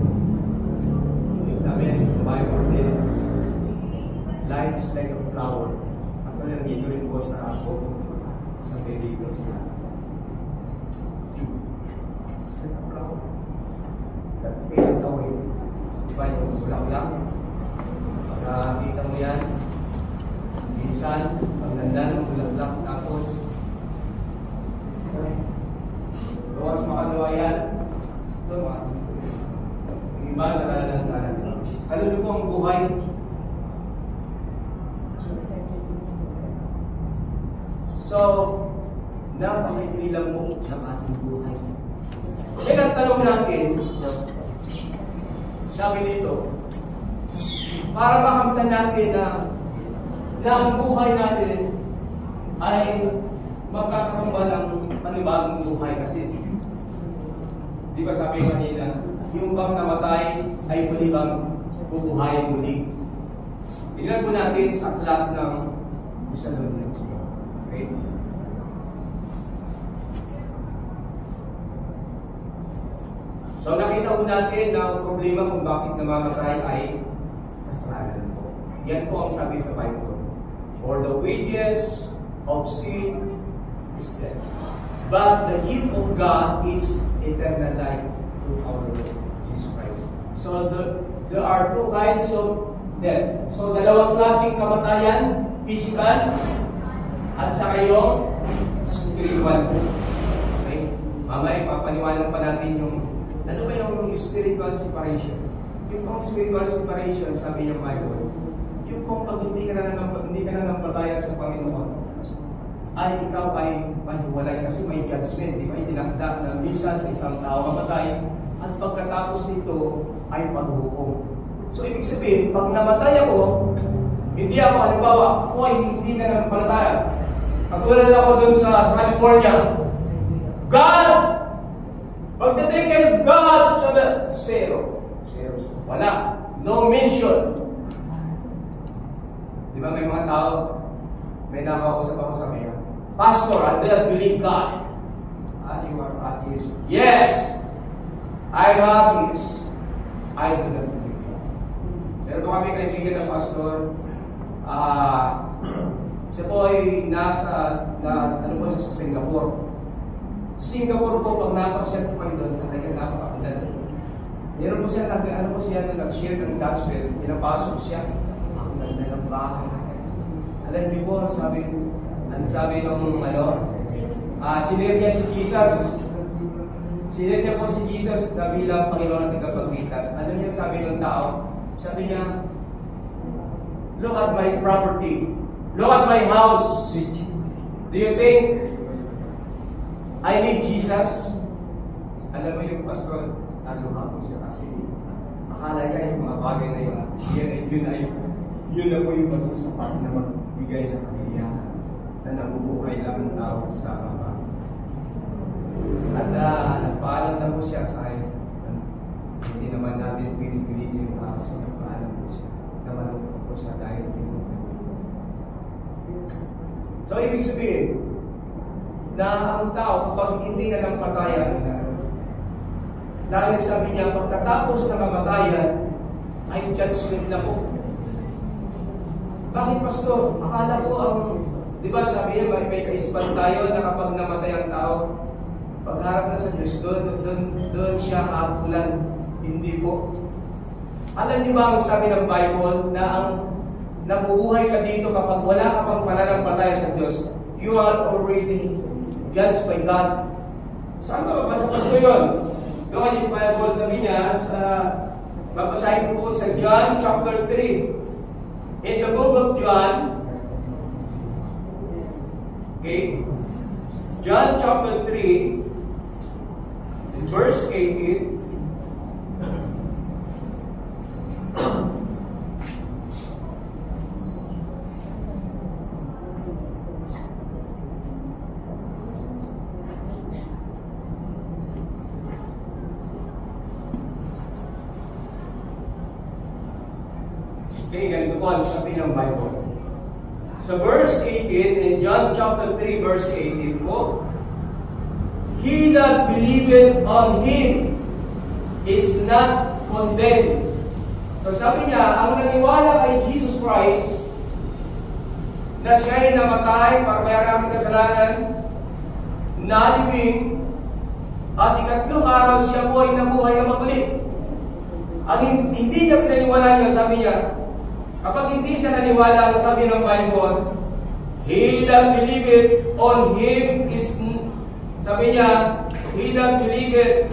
E: Sabi ng Bible is, life is like a flower. Ako lang dito rin po sa ako. sa Biblia sa Kaya gawin. Diba yung ulang-ulang? Pagkakita mo yan, minsan, paglandan ng ulang-ulang, tapos gawas makalawa yan. Ito mga yung iba naralandanan. Kalulu po ang buhay. So, napakikili lang mo ng ating buhay. Kaya nagtanong natin, sabi dito, para makamtan natin na ang buhay natin ay magkakaroon ba ng panibagong buhay kasi di ba sabi kanina, yung bang namatay ay muli bang bubuhayin muli. Tingnan po natin sa aklat ng Thessalonians. Okay? So nakita po natin na ang problema kung bakit namamatay ay kasalanan po. Yan po ang sabi sa Bible. For the wages of sin is death. But the gift of God is eternal life through our Lord Jesus Christ. So there are two kinds of death. So dalawang klaseng kamatayan, physical at saka yung spiritual. Okay? Mamaya papaniwanan pa natin yung ano ba yung spiritual separation? Yung pang spiritual separation, sabi ng Bible, yung kung pag hindi ka na nampatayan sa Panginoon, ay ikaw ay mahiwalay kasi may judgment, di ba? Itinakda na minsan sa isang tao mamatay at pagkatapos nito ay paghuhukom. So ibig sabihin, pag namatay ako, hindi ako, halimbawa, ako ay hindi na nampatayan. Katulad ako dun sa California, God! Pagdating kayo, God, sabi, zero. Wala. No mention. Di ba may mga tao, may nakausap ako sa kanya, Pastor, I don't believe God. You are atheist. Yes! I'm atheist. I do not believe God. Pero kung kami kaibigan ng pastor, siya po ay nasa Singapore. Singapore po, pag napasyal po kayo doon, talagang napakakulan. Meron po siya, nag-share ng gospel, pinapasok siya, ang ganda ng bahay. Alam niyo po, sabi nung sinir niya si Jesus. Sinir niya po si Jesus na bilang Panginoon at tagapagligtas. Ano niya sabi ng tao? Sabi niya, look at my property. Look at my house. Do you think I need Jesus? Alam mo yung pastor, naluha po siya kasi akala niya yung mga bagay na yun na po yung maging sapat na magbigay ng kaliyahan na nabubuhay lang ng tao sa kapag. At nagpaalam na po siya sa akin. Hindi naman natin pinipilitin yung tao sa nagpaalam po siya. Namalungkot po siya dahil pinupilitin. So, ibig sabihin, na ang tao kapag hindi na nampatayan, dahil sabi niya, pagkatapos na mamatayan, ay judgment na po. Bakit, Pastor? Akala ko di ba sabi niya, may kaisipan tayo na kapag namatay ang tao, pagharap na sa Diyos, doon siya kakulan. Hindi po. Alam niyo ba ang sabi ng Bible na ang nabubuhay ka dito kapag wala ka pang pananampalataya sa Diyos, you are already judged by God. Saan ba mabasa yun? Doon yung Bible sabi niya, babasahin ko po sa John chapter 3. In the book of John, okay, John chapter 3, verse 18, okay, ganito po ang sabi ng Bible. Sa verse 18, in John chapter 3, verse 18 po, he that believeth on Him is not condemned. So sabi niya, ang naniwala kay Jesus Christ na siya ay namatay para bayaran ang kasalanan, nalibing, at ikatlong araw siya po ay nabuhay na muli. Ang hindi niya pinaniwala niya, sabi niya, kapag hindi siya naniwala, ang sabi ng Bible, he that believeth on him is, sabi niya, he that believeth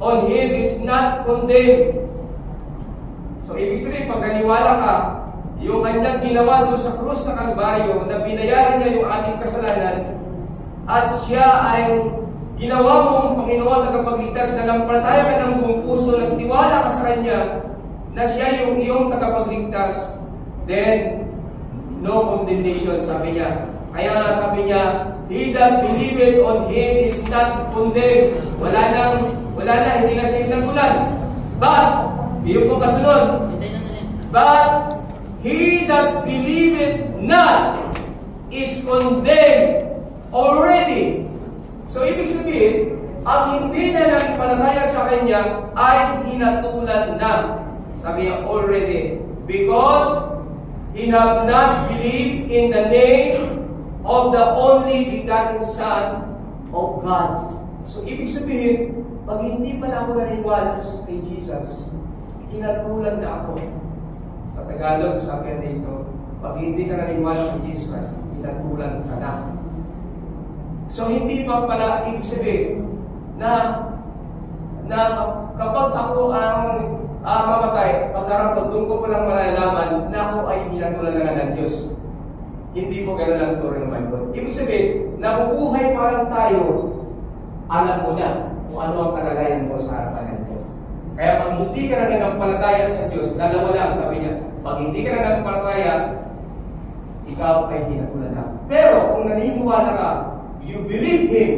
E: on him is not condemned. So, ibig sabihin, pag naniwala ka, yung kanyang ginawa doon sa krus na Kalbaryo, na binayaran niya yung ating kasalanan, at siya ay ginawa mong Panginoon na tagapagligtas, nanampalataya ka ng buong puso, nagtiwala ka sa Kanya, na siya yung iyong tagapagligtas, then, no condemnation, sabi niya. Kaya nga sabi niya, he that believeth on him is not condemned. Wala na, hindi na siya inagulan. But, yung pong kasunod, but, he that believeth not is condemned already. So, ibig sabihin, ang hindi na nagpalataya sa Kanya ay hinatulan na. Sabi niya, already. Because he have not believed in the name of the only begotten Son of God. So, ibig sabihin, pag hindi pala ako naniwala kay Jesus, hinatulan na ako. Sa Tagalog, sabi dito, pag hindi ka naniwala kay Jesus, hinatulan ka na. So, hindi pa pala ibig sabihin na kapag ako ang mamatay, pagkarapag doon ko palang malalaman na ako ay hinatulan na ng Diyos. Hindi po gano'n ang turo ng Bible. Ibig sabihin, nabubuhay pa lang tayo, alam mo na kung ano ang kalagayan mo sa harapan ng Diyos. Kaya pag hindi ka na nanampalataya sa Diyos, dalawa lang, sabi niya, pag hindi ka na nanampalataya, ikaw ay hinatulan na. Pero kung naniniwala ka, you believe Him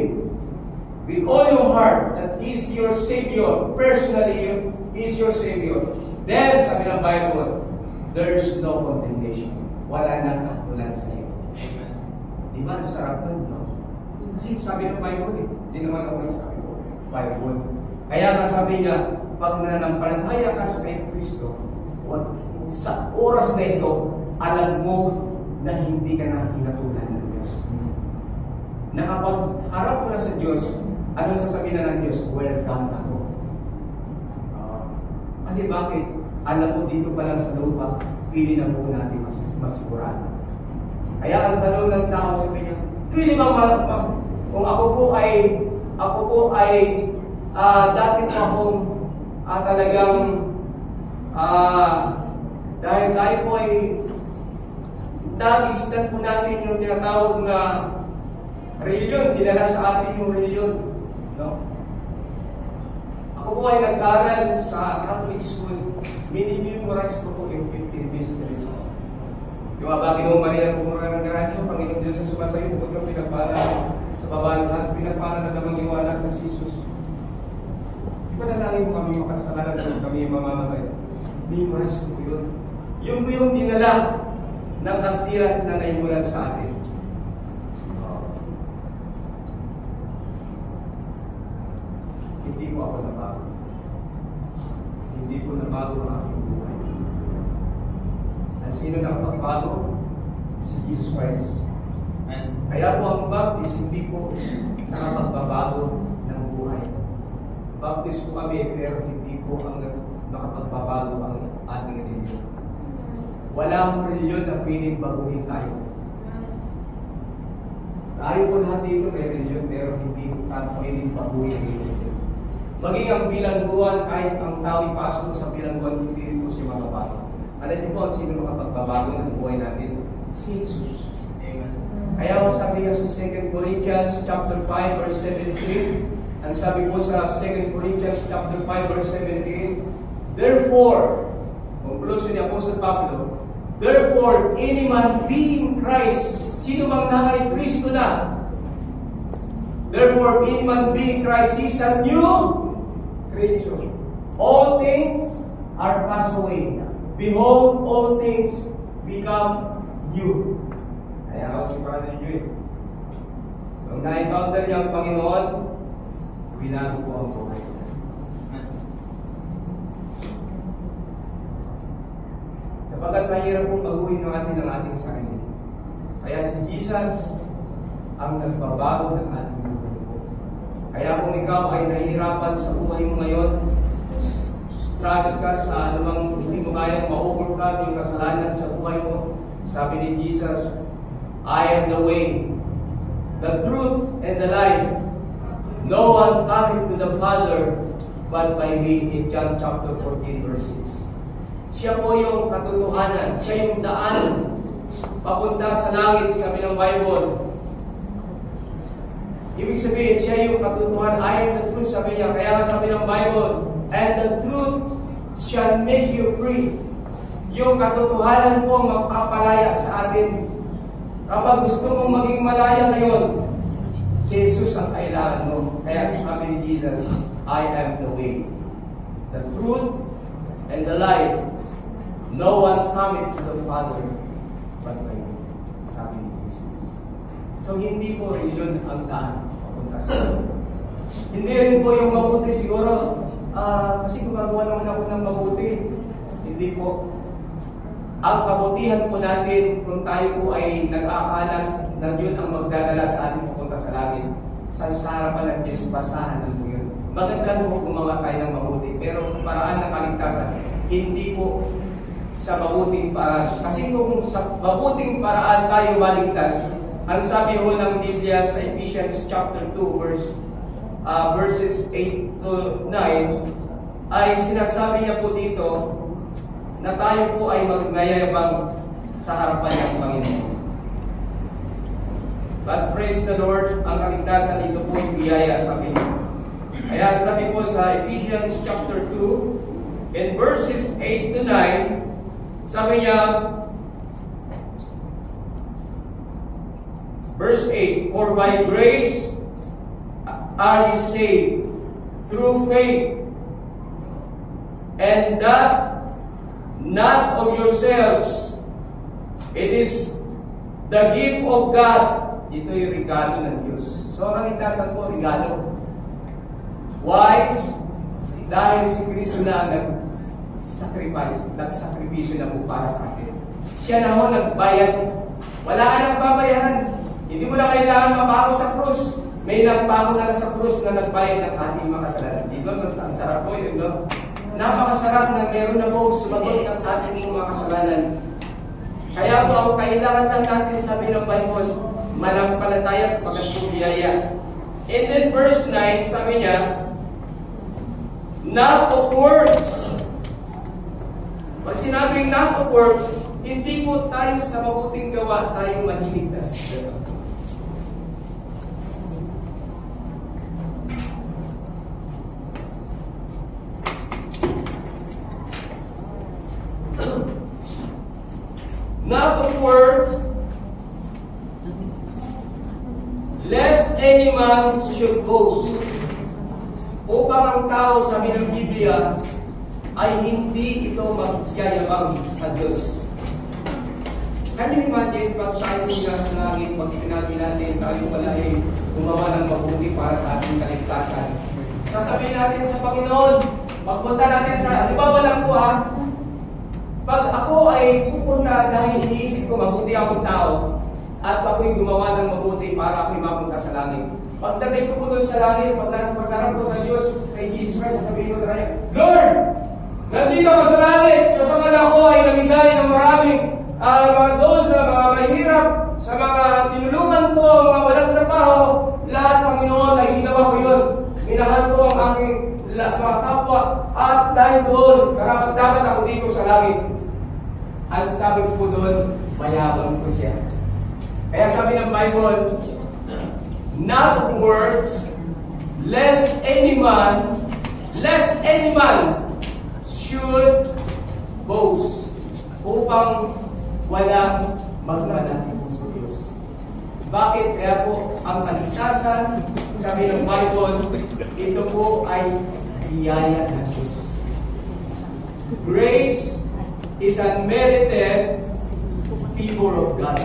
E: with all your heart that He is your Savior, personally He is your Savior, then, sabi ng Bible, there is no condemnation. Wala nang kahatulan sa iyo. Di ba? Sarap nun, no? Kasi sabi ng Bible, hindi naman ako nagsabi ko, Bible. Kaya nga sabi niya, pag nananampalataya ka sa kay Kristo, sa oras na ito, alam mo na hindi ka na hinatulan ng Diyos. Na kapag harap mo na sa Diyos, anong sasabihin na ng Diyos? Welcome ako. Kasi bakit? Alam mo dito pa lang sa lupa, pili na po natin masigurado. Kaya ang tanong ng tao sabi niya, pili ba kung ako po ay dati pa akong talagang dahil tayo po ay nag-istan po natin yung tinatawag na reliyon, dinala sa atin yung reliyon. No? Ako po ay nag-aral sa Catholic school. Minimemorize ko po yung 15 mysteries. Yung abagin mo Maria, pumura ng garasyo, Panginoon Diyos sa sumasayo, bukod kang pinagpala sa babaluhan, pinagpala na namang iwanan ng Jesus. Di ba nalangin mo kami makasalanan kung kami mamamatay? Memorize ko po yun. Yung po yung dinala ng Kastila na naimulan sa atin. Hindi ko ako nabago. Hindi ko nabago ang aking buhay. At sino nakapagbago? Si Jesus Christ. Kaya po ang baptist, hindi po nakapagbabago ng buhay. Baptist po kami, pero hindi po ang nakapagbabago ang ating reliyon. Walang reliyon na piling baguhin tayo. Tayo po lahat dito may reliyon, pero hindi po tayo piling baguhin ang reliyon. Maging ang bilangguan, kahit ang tao ipasok sa bilangguan, hindi rin po siya makapasok. Alam niyo po, sino makapagbabago ng buhay natin? Si Jesus. Amen. Kaya ako sabi niya sa 2 Corinthians chapter 5 verse 17, ang sabi po sa 2 Corinthians chapter 5 verse 17, therefore, conclusion ni Apostle Pablo, therefore, any man being Christ, sino mang nakay Kristo na, therefore, any man being Christ is a new creature. All things are passed away. Behold, all things become new. Kaya ako si Father Jude. Nung na-encounter niya ang Panginoon, binago po ang buhay. Sapagkat mahirap pong baguhin ng ating sarili. Kaya si Jesus ang nagbabago ng ating buhay. Kaya kung ikaw ay nahihirapan sa buhay mo ngayon, struggle ka sa anumang hindi mo kayang ma-overcome yung kasalanan sa buhay mo, sabi ni Jesus, I am the way, the truth, and the life. No one cometh to the Father but by me, in John chapter 14, verse 6. Siya po yung katotohanan, siya yung daan papunta sa langit, sabi ng Bible. Ibig sabihin, siya yung katotohanan. I am the truth, sabi niya. Kaya sabi ng Bible, and the truth shall make you free. Yung katotohanan po magpapalaya sa atin. Kapag gusto mong maging malaya ngayon, si Jesus ang kailangan mo. Kaya sabi ni Jesus, I am the way, the truth, and the life. No one cometh to the Father but by me. Sabi ni Jesus. So hindi po rin yun ang daan papunta sa Lord. Hindi rin po yung mabuti siguro, kasi gumagawa naman ako ng mabuti. Hindi po. Ang kabutihan po natin kung tayo po ay nag-aakalas na yun ang magdadala sa ating papunta sa langit. Sa harapan ng Diyos, basahan ng yun. Maganda mo gumawa tayo ng mabuti. Pero sa paraan ng kaligtasan, hindi po sa mabuting paraan. Kasi kung sa mabuting paraan tayo maligtas, ang sabi ho ng Biblia sa Ephesians chapter 2 verses 8 to 9 ay sinasabi niya po dito na tayo po ay magnayabang sa harapan ng Panginoon. But praise the Lord, ang kaligtasan dito po ay biyaya sa akin. Kaya sabi po sa Ephesians chapter 2 in verses 8 to 9, sabi niya, verse 8, for by grace are ye saved through faith, and that not of yourselves, it is the gift of God. Ito yung regalo ng Diyos. So, ang kaligtasan po, regalo. Why? Dahil si Kristo na nag-sacrifice, nagsakripisyo na po para sa atin. Siya na ho nagbayad. Wala ka nang babayaran. Hindi mo na kailangan mapako sa krus. May nagpako na sa krus na nagbayad ng ating mga kasalanan. Dito, ang sarap po yun, no? Napakasarap na meron na po sumagot ng ating mga kasalanan. Kaya po ang kailangan lang natin sabi ng Bible, manampalataya sa pagkatong biyaya. And then verse 9, sabi niya, not of works. Pag sinabing not of works, hindi po tayo sa mabuting gawa tayo maliligtas. Not of works, lest any man should boast. Upang ang tao sa ng Biblia ay hindi ito magyayabang sa Diyos. Can you imagine pag tayo sa langit, pag sinabi natin tayo pala ay gumawa ng mabuti para sa ating kaligtasan? Sasabihin natin sa Panginoon, magpunta natin sa, halimbawa lang po pag ako ay pupunta dahil iniisip ko mabuti akong tao at ako'y gumawa ng mabuti para ako'y mapunta sa langit. Pagdating ko po doon sa langit, pagdarap ko sa Diyos, kay Jesus Christ, sabihin ko na rin, Lord! Nandito ako sa langit! Kapag ako ay namigay ng maraming doon sa mga mahirap, sa mga tinulungan ko, mga walang trabaho, lahat, Panginoon, ay ginawa ko yun. Minahal ko ang aking mga kapwa at dahil doon, karapat dapat ako dito sa langit. Ang sabi ko doon, mayaman ko siya. Kaya sabi ng Bible, not of words, lest any man should boast, upang walang maglalaki po sa Diyos. Bakit? Kaya po, ang kaligtasan, sabi ng Bible, ito po ay biyaya ng Diyos. Grace is unmerited favor of God.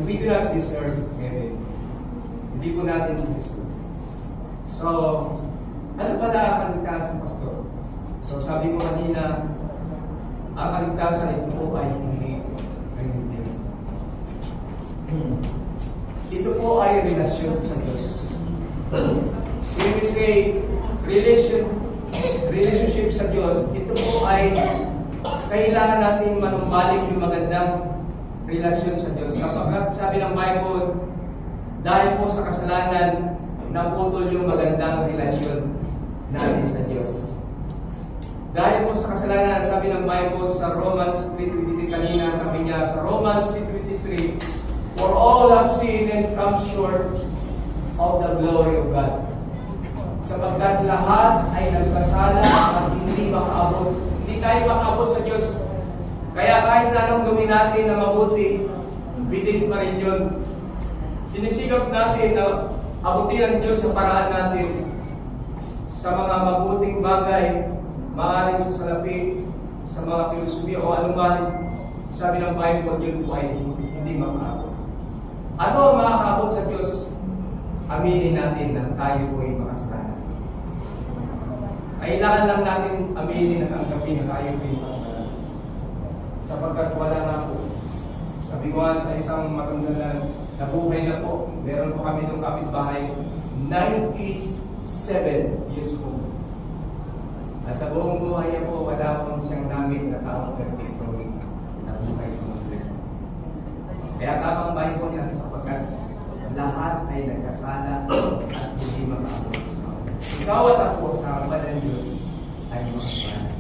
E: We do not deserve heaven. Hindi po natin deserve. So, ano pala ang kaligtasan, Pastor? So, sabi ko kanina, ang kaligtasan ito po ay hindi. Ito po ay relasyon sa Diyos. When we say relationship sa Diyos, ito po ay kailangan natin manumbalik yung magandang relasyon sa Diyos. Sapagkat sabi ng Bible, dahil po sa kasalanan, naputol yung magandang relasyon natin sa Diyos. Dahil po sa kasalanan, sabi ng Bible sa Romans 3:23 kanina, sabi niya sa Romans 3:23, for all have sinned and come short of the glory of God. Sapagkat lahat ay nagkasala at hindi makaabot. Hindi tayo makaabot sa Diyos. Kaya kahit na anong gawin natin na mabuti, bitin pa rin yun. Sinisigap natin na abutin ang Diyos sa paraan natin. Sa mga mabuting bagay, maaaring sa salapi, sa mga filosofiya o anuman, sabi ng Bible, yun po ay hindi makaabot. Ano ang makakaabot sa Diyos? Aminin natin na tayo po ay makasalanan. Kailangan lang natin aminin at tanggapin na tayo po ay makasalanan. Sapagkat wala na po. Sabi ko sa isang matanda na buhay na po, meron po kami ng kapitbahay, 97 years old. Sa buong buhay niya po, wala pong siyang namit na taong perfecto na buhay sa mundo. Kaya tamang bahay po niya sapagkat lahat ay nagkasala at hindi makaabot sa mga. Ikaw at ako sa harapan ng Diyos ay makasalanan.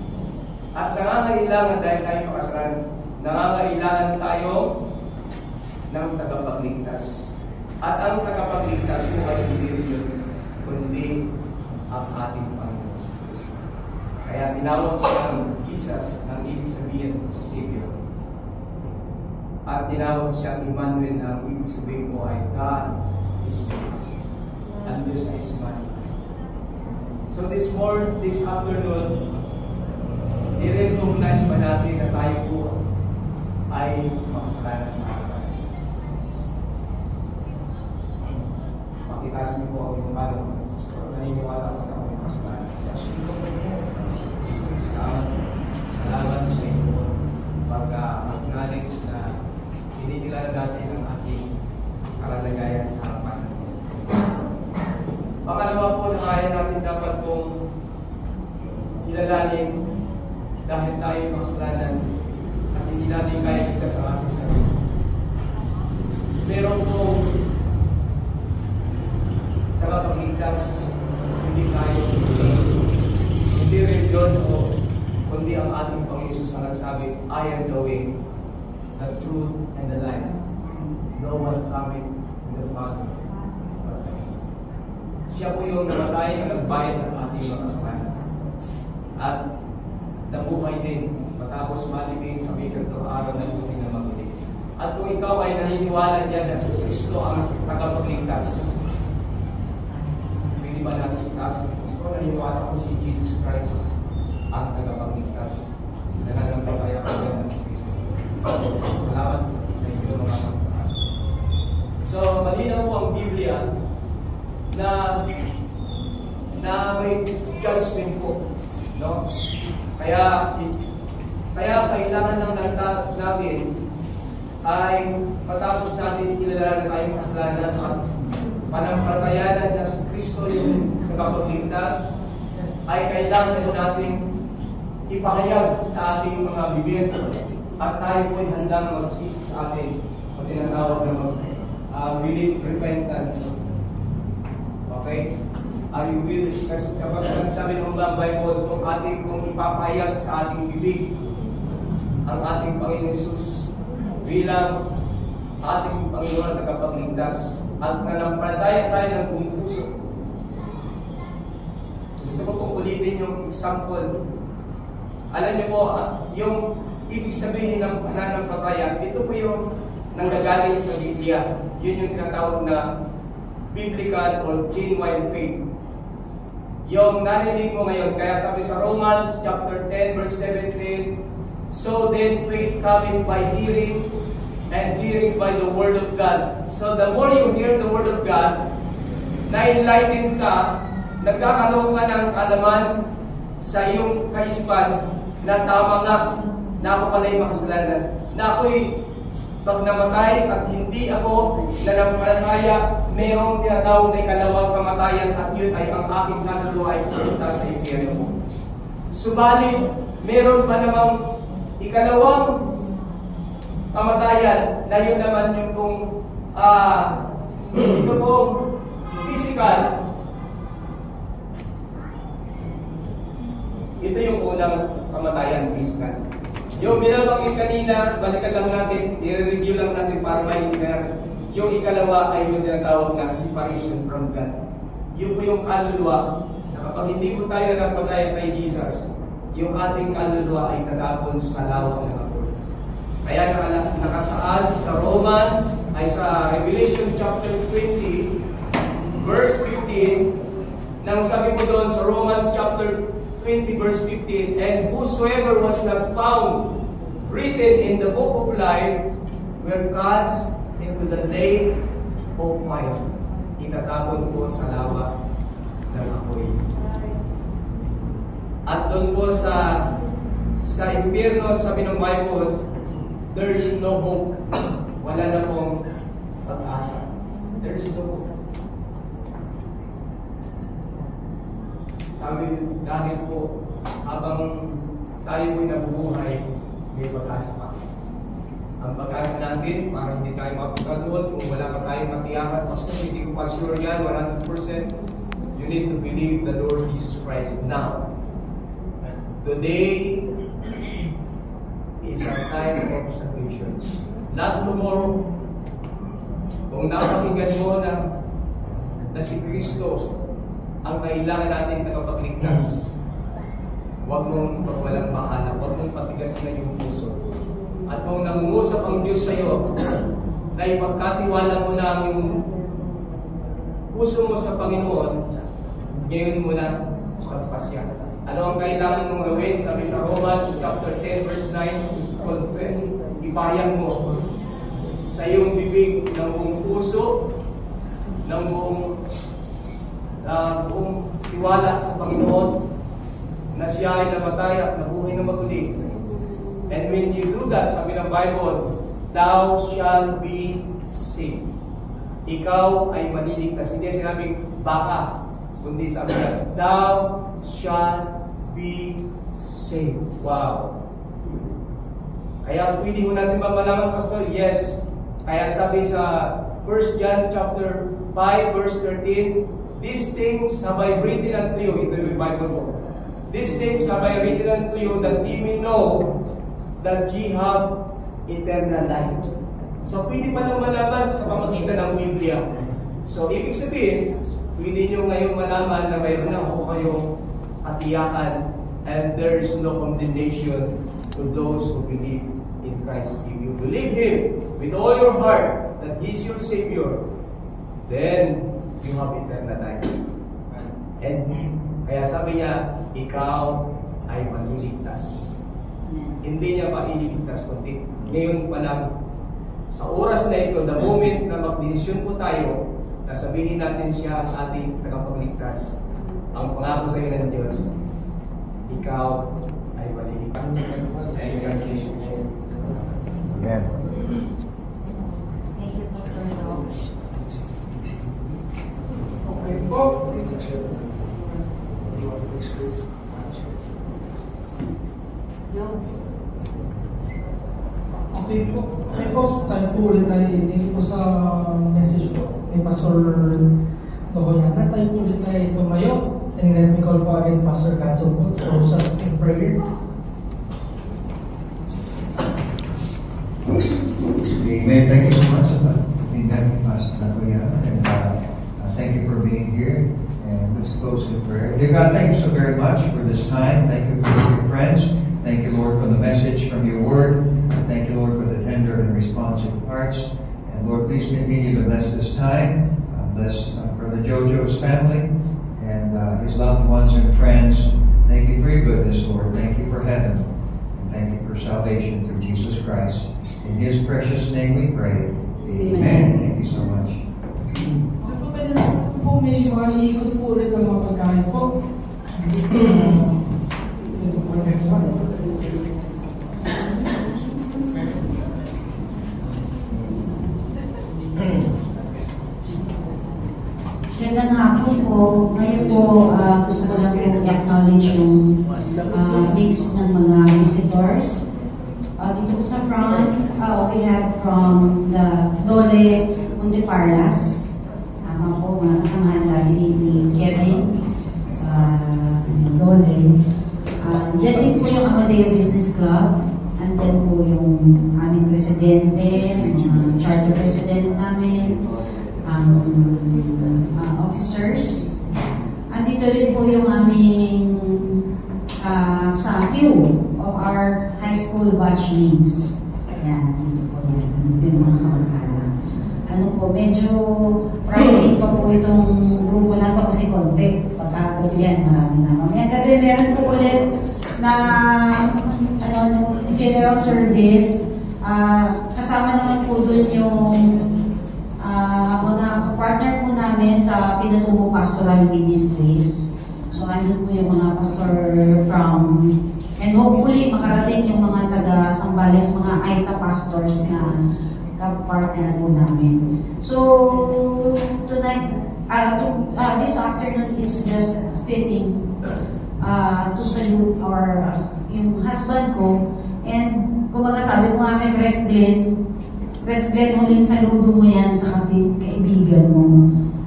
E: At nangangailangan dahil tayo makasalanan, nangangailangan tayo ng tagapagligtas. At ang tagapagligtas po ay hindi yun, kundi ang ating Panginoon sa Diyos. Kaya tinawag siya ng Jesus ng ibig sabihin sa Savior. At tinawag siya Emmanuel ng ibig sabihin po ay God is with us. And Diyos is Master. So this afternoon, i-recognize ba natin na tayo po ay makasalanan sa harapan ng Diyos. Pakitaas niyo po ang inyong balong. So, naniniwala ko na ako yung makasalanan. Salamat sa inyo pag-acknowledge na kinikilala natin ang ating kalalagayan sa harapan ng Diyos. Pangalawa po na kaya natin dapat pong kilalanin dahil tayo makasalanan at hindi natin kaya kita sa ating sarili. Meron po tagapagligtas, hindi tayo hindi religion o kundi ang ating Panginoon Jesus ang nagsabi, I am the way, the truth, and the life. No one coming to the Father. Siya po yung namatay na nagbayad ng ating mga kasalanan. At nabuhay din matapos malibing sa ikatlong araw ng buhay na magulit. At kung ikaw ay naniniwala diyan na si Kristo ang tagapagligtas, hindi ba natin itaas ng Kristo? Naniniwala ko si Jesus Christ ang tagapagligtas. Nananampalataya ko yan si Kristo. Salamat sa inyo mga kapatid. So, malinaw po ang Biblia na may judgment po, no? Kaya kailangan lang natin ay matapos natin kilala na tayong kasalanan at panampatayanan na si Kristo yung nakapagligtas, ay kailangan po natin ipahayag sa ating mga bibig at tayo po ay handang magsisi sa atin o tinatawag na willing repentance. Okay? Are you willing? Kasi sabi ng Bible, kung ating kung ipapahayag sa ating bibig ang ating Panginoon Jesus bilang ating Panginoon na tagapagligtas at nanampalataya tayo ng buong puso. Gusto ko pong ulitin yung example. Alam niyo po, yung ibig sabihin ng pananampalataya, ito po yung nanggagaling sa Biblia. Yun yung tinatawag na biblical or genuine faith. Yung narinig mo ngayon, kaya sabi sa Romans chapter 10 verse 17, so then faith coming by hearing, and hearing by the Word of God. So the more you hear the Word of God, na-enlighten ka, nagkakaroon ka ng kaalaman sa iyong kaisipan na tama nga, na ako pala yung makasalanan, na ako'y pag namatay at hindi ako nanampalataya, mayroong tinatawag na ikalawang kamatayan at yun ay ang aking kaluluwa ay pupunta sa impyerno. Subalit, meron pa namang ikalawang kamatayan na yun naman yung pong ito pong physical. Ito yung unang kamatayan, physical. Yung binabanggit kanina, balikan lang natin, i-review lang natin para maintindihan. Yung ikalawa ay yung tinatawag na separation from God. Yun po yung kaluluwa na kapag hindi po tayo nagpataya kay Jesus, yung ating kaluluwa ay tatapon sa lawak ng apoy. Kaya nakasaad sa Romans, ay sa Revelation chapter 20, verse 15, nang sabi po doon sa Romans chapter 20 verse 15, and whosoever was not found written in the book of life were cast into the lake of fire. Itatapon po sa lawa ng apoy. At doon po sa impyerno, sabi ng Bible, there is no hope. Wala na pong pag-asa. There is no hope. Sabi dahil po, habang tayo po'y nabubuhay, may pag-asa pa. Ang pag-asa natin, para hindi tayo mapunta doon, kung wala pa tayong matiyakan, kasi hindi ko pa sure yan, 100%, you need to believe the Lord Jesus Christ now. Today is a time of salvation. Not tomorrow. Kung napakinggan mo na si Kristo ang kailangan natin tagapagligtas, huwag mong walang bahala, huwag mong patigasin na yung puso. At kung nangungusap ang Diyos sa iyo, na ipagkatiwala mo na ang yung puso mo sa Panginoon, ngayon mo na pagpasya. Ano ang kailangan mong gawin? Sabi sa Romans chapter 10 verse 9, confess, ipahayag mo sa iyong bibig ng buong puso, ng buong tiwala sa Panginoon na siya ay namatay at nabuhay na maguli. And when you do that, sabi ng Bible, thou shall be saved. Ikaw ay maliligtas. Hindi sinabing baka, kundi sabi niya, thou shall be saved. Wow. Kaya pwede mo natin ba malaman, Pastor? Yes. Kaya sabi sa 1 John chapter 5 verse 13, these things have I written unto you. Ito yung Bible mo. These things have I written unto you that ye may know that ye have eternal life. So, pwede pa lang malaman sa pamagitan ng Biblia. So, ibig sabihin, pwede nyo ngayon malaman na mayroon na ako kayong katiyakan and there is no condemnation to those who believe in Christ. If you believe Him with all your heart that He is your Savior, then you have eternal life. And kaya sabi niya, ikaw ay maliligtas. Hindi niya maliligtas kundi ngayon pa lang, sa oras na ito, the moment na magdesisyon po tayo, na sabihin natin siya ang ating tagapagligtas. Ang pangako sa iyo ng Diyos, ikaw ay maliligtas. Thank you, God bless you.
A: Amen.
C: Thank you, Pastor Dog.
B: Okay po. Okay po. Okay po. Tayo po ulit tayo. Thank you po sa message po ni Pastor Dohoyana. Tayo po ulit tayo tumayo. And let me call po again Pastor Ganso po to close us in prayer.
A: Amen. Thank you so much, Pastor Dohoyana, and thank you for being here. And let's close in prayer. Dear God, thank you so very much for this time. Thank you for your friends. Thank you, Lord, for the message from your word. Thank you, Lord, for the tender and responsive hearts. And Lord, please continue to bless this time. Bless Brother Jojo's family and his loved ones and friends. Thank you for your goodness, Lord. Thank you for heaven. And thank you for salvation through Jesus Christ. In His precious name we pray. Amen. Thank you so much.
B: Po, may mga iikot po ulit ng mga pagkain po.
F: ngayon po, gusto ko lang po i-acknowledge yung list ng mga visitors. Dito po sa front, we have from the Dole Monteparlas. Tama po, mga kasamahan lagi ni Kevin sa Dole. Diyan din po yung Amadeo Business Club. Andyan po yung aming presidente, mga charter president namin, officers. Andito rin po yung aming sa few of our high school batchmates. Ayan, dito po yan. Dito yung mga kamag-anak. Ano po, medyo private pa po itong grupo na ito kasi konti. Pagkagabi yan, marami na. Mamaya gabi, meron po ulit na funeral service. Kasama naman po dun yung mga partner po namin sa Pinatubo Pastoral Ministries. So, andun po yung mga pastor from, and hopefully makarating yung mga taga-Sambales, mga Aita pastors na partner po namin. So, tonight, this afternoon, it's just fitting to salute yung husband ko. And, kumbaga sabi ko nga kay Pres Glenn, huling saludo mo yan sa kaibigan mo.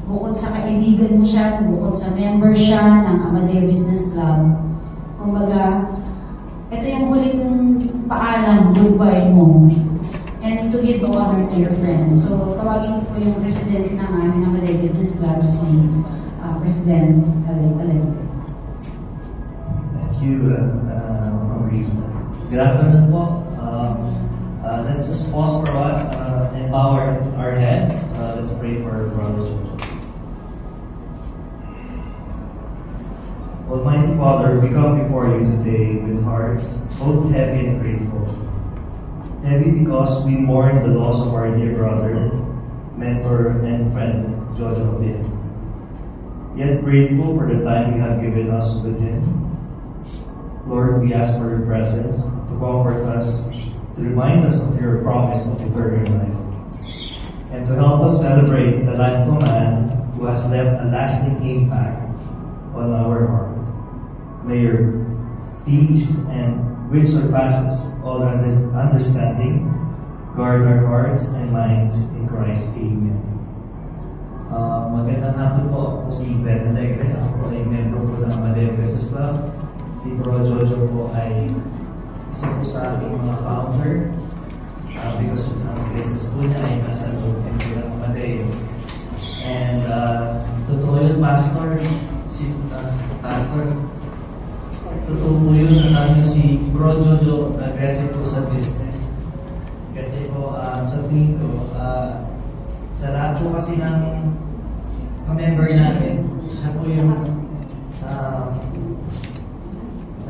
F: Bukod sa kaibigan mo siya, bukod sa member siya ng Amadeo Business Club. Kumbaga, ito yung huling paalam, goodbye mo. And to give honor to your friends. So, tawagin ko yung president ng aming Amadeo Business Club, si President Alec.
G: Thank you, Maurice. Good afternoon po. Let's just pause for a while and bow our heads. Let's pray for Brother Jojo. Almighty Father, we come before you today with hearts both heavy and grateful. Heavy because we mourn the loss of our dear brother, mentor, and friend, Jojo Abin. Yet grateful for the time you have given us with him. Lord, we ask for your presence to comfort us, to remind us of your promise of eternal life, and to help us celebrate the life of a man who has left a lasting impact on our hearts. May your peace and which surpasses all understanding guard our hearts and minds in Christ. Amen.
H: Magandang hapon po. Ako si Ben Alegre. Ako ay member po ng Amadeo Business Club. Si Bro Jojo po ay isa po sa ating mga founder because ang business po niya ay nasa loob ng Amadeo. And totoo yun, Pastor. Totoo po yun na si Bro Jojo aggressive po sa business. Kasi po, sa tingin ko, sa lahat po kasi ng member namin, siya po yung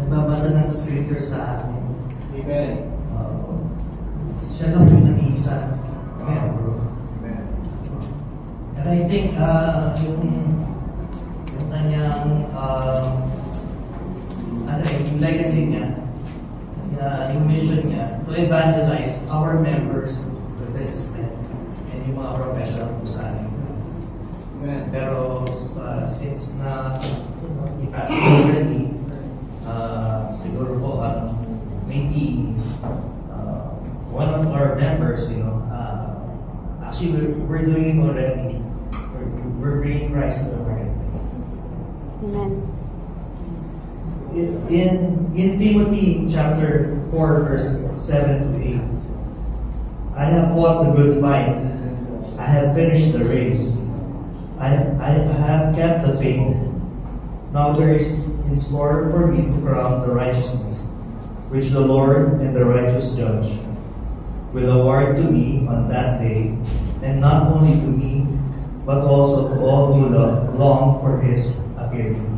H: nagbabasa ng scripture sa amin.
E: Amen.
H: Siya lang po yung nag-iisa. Amen, bro.
E: Amen.
H: And I think yung kanyang yung legacy niya, yung mission niya to evangelize our members, the businessmen, and yung mga professional po sa amin.
E: Amen.
H: Pero since na i-pass already, siguro po maybe one of our members, actually we're doing it already. We're bringing Christ to the marketplace.
F: Amen.
H: In Timothy chapter 4 verse 7 to 8, I have fought the good fight. I have finished the race. I have kept the faith. Now there is in store for me to crown the righteousness, which the Lord and the righteous judge will award to me on that day, and not only to me, but also to all who long for his appearing.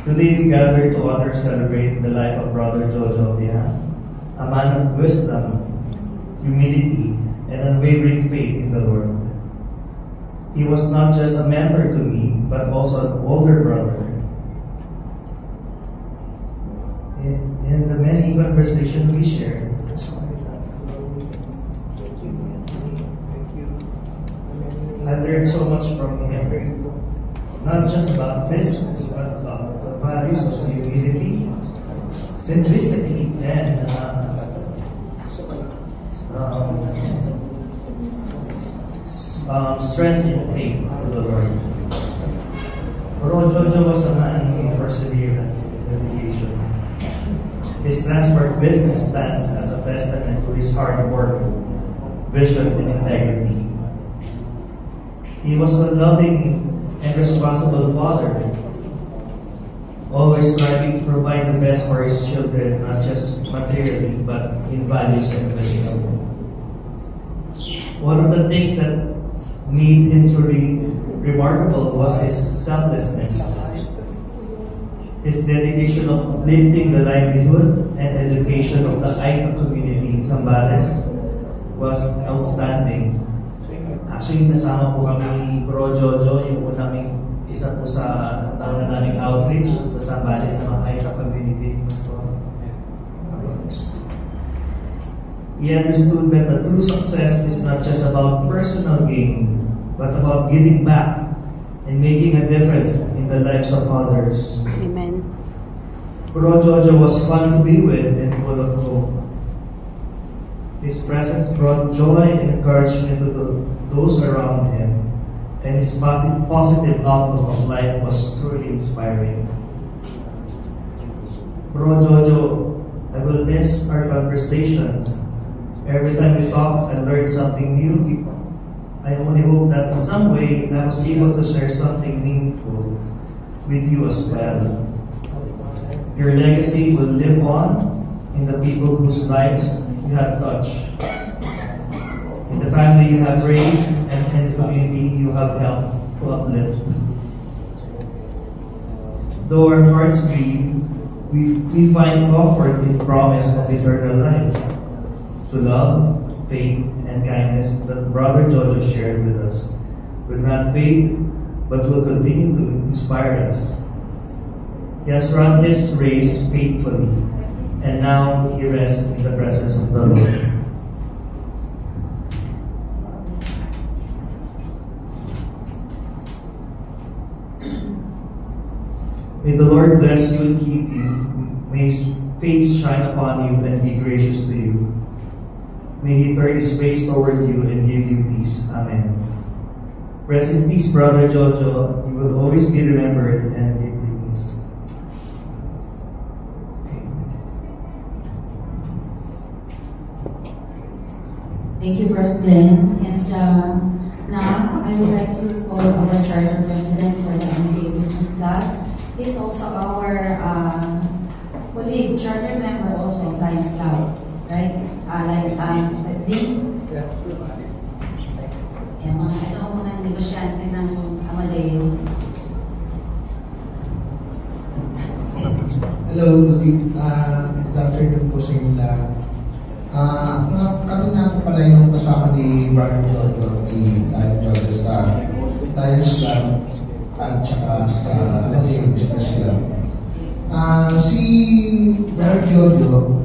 H: Today we gather to honor and celebrate the life of Brother Jojo Abia, a man of wisdom, humility, and unwavering faith in the Lord. He was not just a mentor to me, but also an older brother. In the many conversations we shared, I learned so much from him. Not just about business, but about the values of humility, simplicity, and strength in faith to the Lord. Bro Jojo was a man of perseverance and dedication. His transport business stands as a testament to his hard work, vision, and integrity. He was a loving and responsible father, always striving to provide the best for his children, not just materially, but in values and wisdom. One of the things that made him truly remarkable was his selflessness. His dedication of lifting the livelihood and education of the Aita community in Zambales was outstanding. Actually, nasama po kami ni Bro Jojo, yung unang isa po sa taon na naming outreach sa Zambales sa mga Aita community. He understood that the true success is not just about personal gain, but about giving back and making a difference in the lives of others.
I: Amen.
H: Bro Jojo was fun to be with and full of hope. His presence brought joy and encouragement to those around him, and his positive outlook of life was truly inspiring. Bro Jojo, I will miss our conversations. Every time we talk, I learned something new. I only hope that in some way I was able to share something meaningful with you as well. Your legacy will live on in the people whose lives you have touched, in the family you have raised, and in the community you have helped to uplift. Though our hearts grieve, we find comfort in the promise of eternal life, to love, faith, and kindness that Brother Jojo shared with us will not fade, but will continue to inspire us. He has run his race faithfully, and now he rests in the presence of the Lord. May the Lord bless you and keep you. May His face shine upon you and be gracious to you. May He turn His face toward you and give you peace. Amen. Rest in peace, Brother Jojo. You will always be remembered and deeply missed.
F: Thank you, President. And now, I would like to call our Charter President for the MDA Business Club. He's also our colleague, Charter member also of Lions Club, right? Dean?
B: Yeah.
F: Ito ang mga negosyante ng Amadeo.
J: Hello, good afternoon po sa inyo lahat. Kami nga po pala yung kasama ni Brother Jojo, ni Lion Jojo sa Lions Club at saka sa Amadeo Business Club. Si Brother Jojo,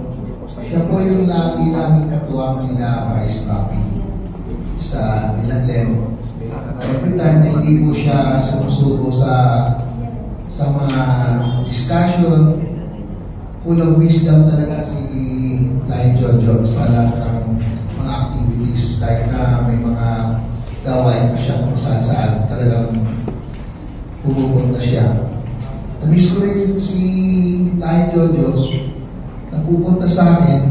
J: siya po yung lagi namin katuwang nila Vice Papi sa Niladlen. Every time na hindi po siya sumusubo sa mga discussion, full of wisdom talaga si Lion Jojo sa lahat ng mga activities, kahit na may mga gawain na siya kung saan talagang pupunta siya. Namiss ko rin si Lion Jojo na pupunta sa akin,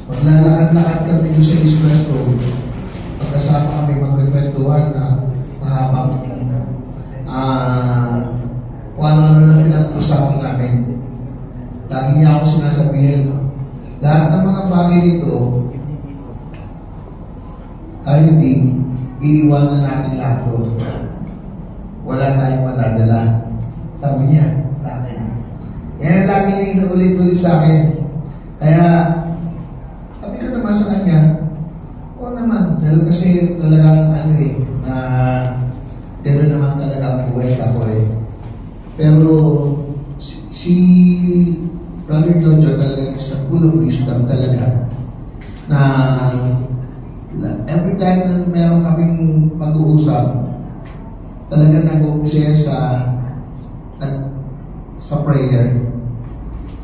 J: maglalakad-lakad kami doon sa Express Road, pagkasama kami magkakwentuhan na mahabang kung ano na pinag-usapan namin. Lagi niya ako sinasabihin, lahat ng mga bagay dito ay hindi, iiwanan natin lahat doon. Wala tayong madadala. Sabi niya sa akin. Yan ang lagi niya inuulit-ulit sa akin. Kaya, sabi ko naman sa kanya, oo naman, dahil kasi talagang na gano'n naman talaga ang buhay ako eh. Pero, si Brother Jojo talaga sa full of wisdom talaga na every time na meron kaming pag-uusap, talaga nag-uusap sa prayer.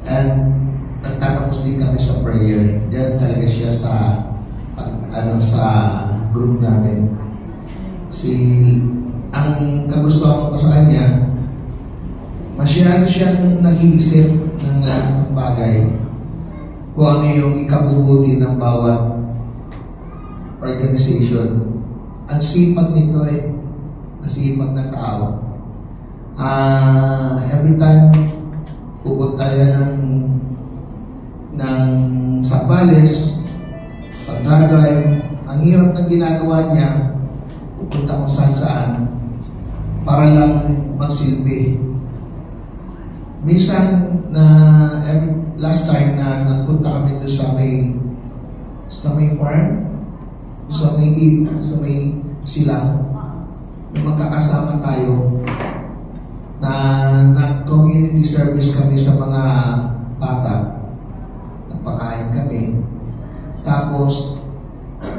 J: And nagtatapos din kami sa prayer. Diyan talaga siya sa sa group namin. Ang kagustuhan ko sa kanya, masyado siyang nag-iisip ng lahat ng bagay kung ano yung ikabubuti ng bawat organization. Ang sipag nito masipag na tao. Every time pupunta yan ng Sambales, pag-drive, ang hirap ng ginagawa niya, pupunta kung saan para lang magsilbi. Minsan last time na nagpunta kami doon sa may farm, sa may silang, na magkakasama tayo na nag-community service kami sa mga bata. Nagpakain kami. Tapos,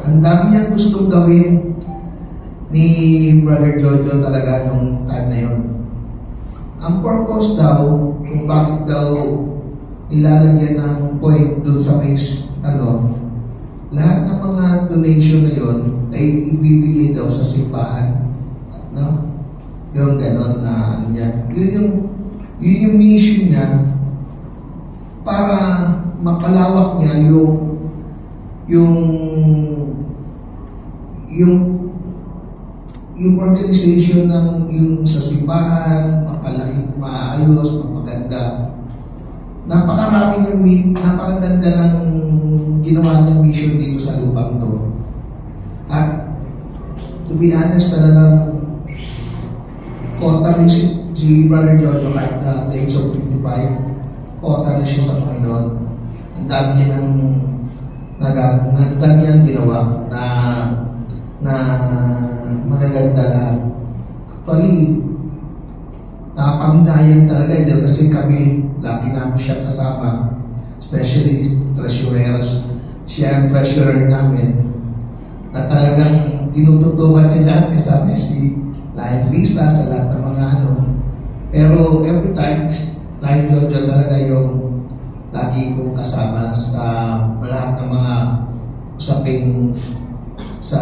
J: ang dami niyang gustong gawin ni Brother Jojo talaga nung time na yun. Ang purpose daw, kung bakit daw nilalagyan ng point doon sa may lahat ng mga donation na yun ay ibibigay daw sa simbahan. No? Yung gano'n na niya. Yun yung mission niya para mapalawak niya yung organization ng yung sa simbahan, maayos, mapaganda. Napakaganda ng ginawa niyang mission dito sa lupang to. At to be honest, talagang kota rin si Brother Jojo kahit na the age of 55, kota rin siya sa Panginoon. Ang dami niya niyang ginawa na magaganda lahat. Actually, nakapanghinayang talaga dahil kasi kami, lagi namin siya kasama, especially treasurers. Siya ang treasurer namin na talagang tinututukan nila kasama si Lion Vista sa lahat ng mga Pero every time, Lion Jojo talaga yung lagi kong kasama sa lahat ng mga usaping sa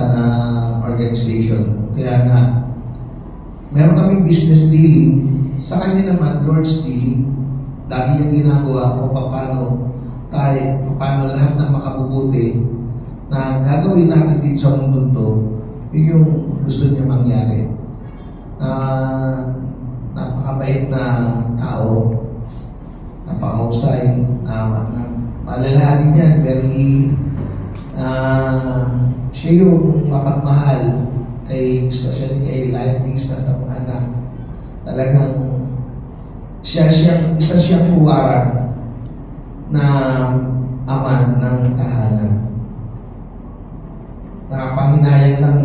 J: organization. Kaya nga, meron kaming business dealing. Sa kanya naman, Lord's dealing. Lagi niyang ginagawa kung paano lahat na makabubuti na gagawin natin dito sa mundo to, yun yung gusto niya mangyari. Napakabait na tao, napakahusay, malalahanin yan, siya yung mapagmahal especially kay Life Vista sa mga anak. Talagang isa siyang huwaran na ama ng tahanan. Nakapanginayang lang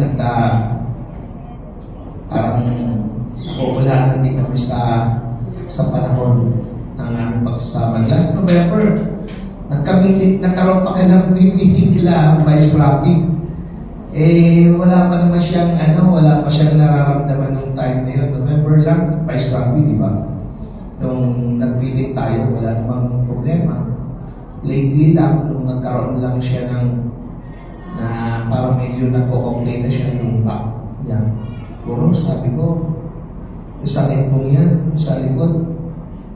J: parang wala din kami sa panahon ng aming pagsasama. Last November, nagkaroon pa kailang meeting nila Vice Rapi. Wala pa naman siyang wala pa siyang nararamdaman nung time na yun. November lang, Vice Rapi, di ba? Nung nag-meeting tayo, wala namang problema. Lately lang, nung nagkaroon lang siya na parang medyo nagko-complain na siya yung back niya. Puro, sabi ko, isang ipong yan, sa likod,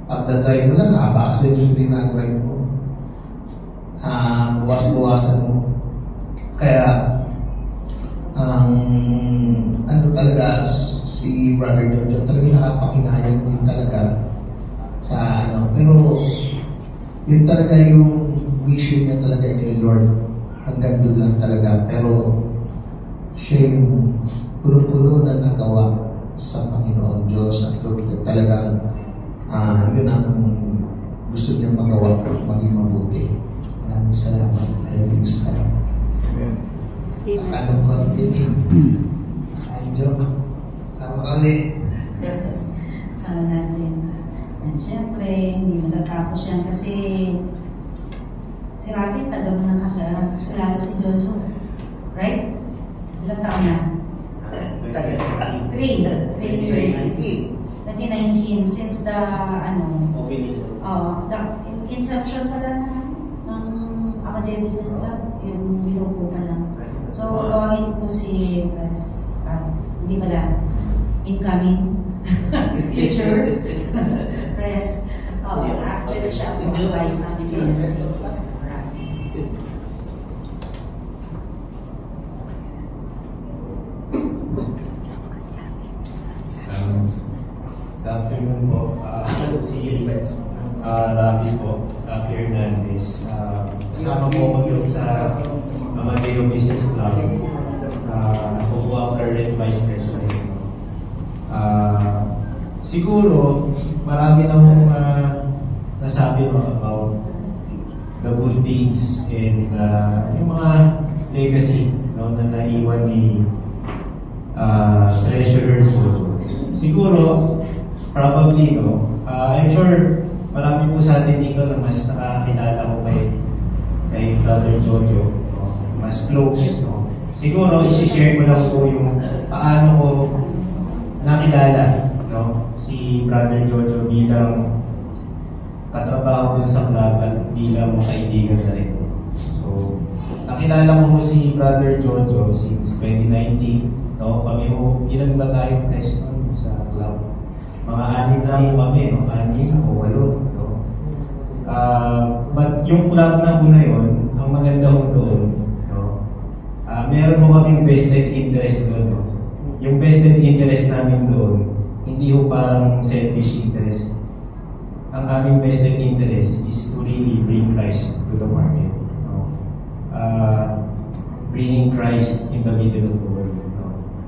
J: pagdadrive mo lang, nakabaksin yung dinadrive mo. Buwas-buwasan mo. Kaya, talaga, si Brother Jojo, talaga nakapakinayang din talaga sa pero yun talaga yung vision niya talaga kay Lord. Hanggang doon lang talaga. Pero, siya yung puno-puno na nagawa sa Panginoon Diyos at talagang yun ang gusto niya magawa at maging mabuti. Maraming salamat. Ayaw sa Amen. Anong kontinig? Ay, Diyo. Tama ka ulit.
F: Sana natin. And syempre, hindi matatapos yan kasi si Rafi, taga mo na kakilala si Jojo. Right? Ilang taon na? 2019, since the, the inception pala ng Academic Business Club, yung binupo pa lang. So, tawagin ko po si, hindi pala, incoming, future, press. Actually, siya po ang vice namin din si Rafi.
I: Good afternoon po. Si Rafi po, Rafi Hernandez. Kasama po ko yung sa Amadeo Business Club. Ako po ang current Vice President. Siguro, marami na akong nasabi about the good things and yung mga legacy na naiwan ni Treasurer Jojo. Siguro, probably, I'm sure marami po sa atin dito na mas nakakilala ko kay Brother Jojo, mas close. Siguro, isi-share ko lang po yung paano ko nakilala si Brother Jojo bilang katrabaho dun sa club at bilang kaibigan na rin. So, nakilala ko si Brother Jojo since 2019. Kami ho, ilan ba tayo test sa club? Mga 6 lang kami, 6 o 8. But yung club na ho na yun, ang maganda ho doon, meron ho kaming vested interest doon. Yung vested interest namin doon, hindi ho parang selfish interest. Ang aming vested interest is to really bring Christ to the market. Bringing Christ in the middle of the world.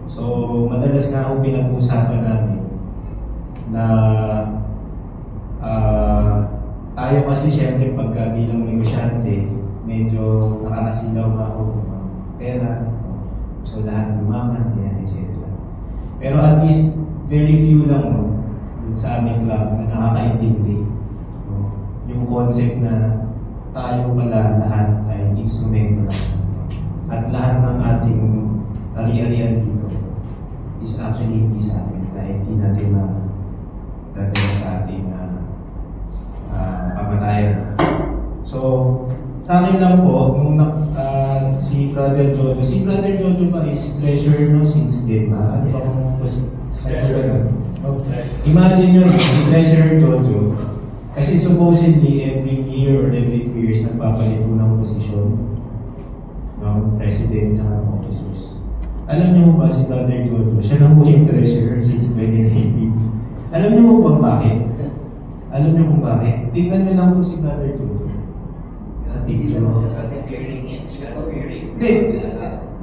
I: So, madalas nga ho pinag-usapan namin na tayo kasi syempre pagka bilang negosyante, medyo nakakasilaw nga ako ng pera. So, lahat umaman, etc. Pero at least, very few lang sa aming club na nakakaintindi yung concept na tayo pala lahat ay instrumento lang. At lahat ng ating ari-arian dito is actually hindi sa atin dahil hindi natin dadala sa ating pamatayan. So, sa akin lang po, nung si Brother Jojo pa is treasurer since then ba? Ano ba kung imagine nyo, si Treasurer Jojo, kasi supposedly every year or every 2 years nagpapalit po ng posisyon ng president at officers. Alam niyo ba si Brother Jojo, siya na po yung treasurer since 2018. Alam niyo ba bakit? Alam niyo kung bakit? Tingnan niyo lang po si Brother Jojo sa picture. Hindi.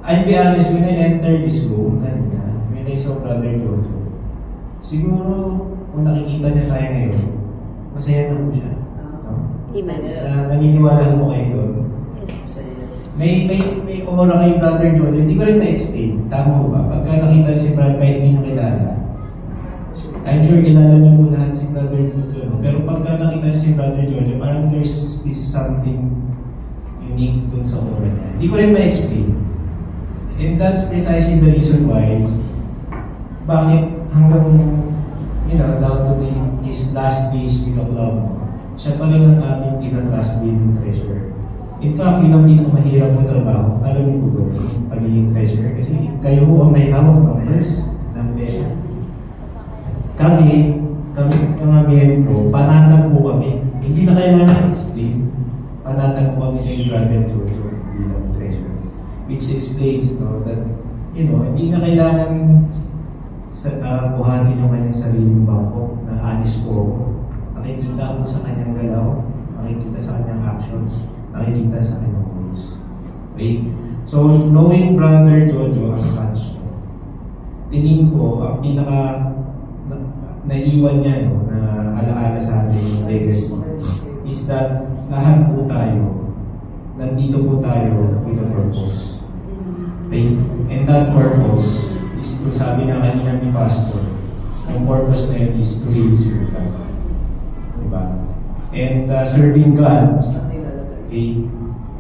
I: I'll be honest, when I entered this room kanina, when I saw Brother Jojo, siguro kung nakikita niya tayo ngayon, masaya na po siya. Naniniwala mo kayo doon. May aura kay Brother Jojo, hindi ko rin ma-explain. Tama ko ba? Pagka nakita si Brother, kahit hindi mo kilala, I'm sure kilala niyo po lahat si Brother Jojo. Pero pagka nakita niyo si Brother Jojo, parang there's something unique dun sa aura niya. Hindi ko rin ma-explain. And that's precisely the reason why bakit hanggang down to his last days with the club, siya pa rin ang aming tinatrust being treasurer. In fact, yun ang pinakamahirap mo trabaho. Alam niyo po doon, pagiging treasurer. Kasi kayo ang may hawak numbers ng pera. Kami mga miyembro, panatag po kami. Hindi na kailangan explain. Panatag po kami ng Brother Jojo bilang treasurer. Which explains that, hindi na kailangan buhatin yung kanyang sariling bangko na honest po ako. Nakikita mo sa kanyang galaw, nakikita sa kanyang actions, nakikita sa kanyang words. Okay? So, knowing Brother Jojo as such, tingin ko, ang pinaka naiwan niya na alaala sa ating legacy is that lahat po tayo, nandito po tayo with a purpose. Okay? And that purpose is to sabi na kanina ni Pastor, ang purpose na yun is to really serve God. Diba? And serving God, okay?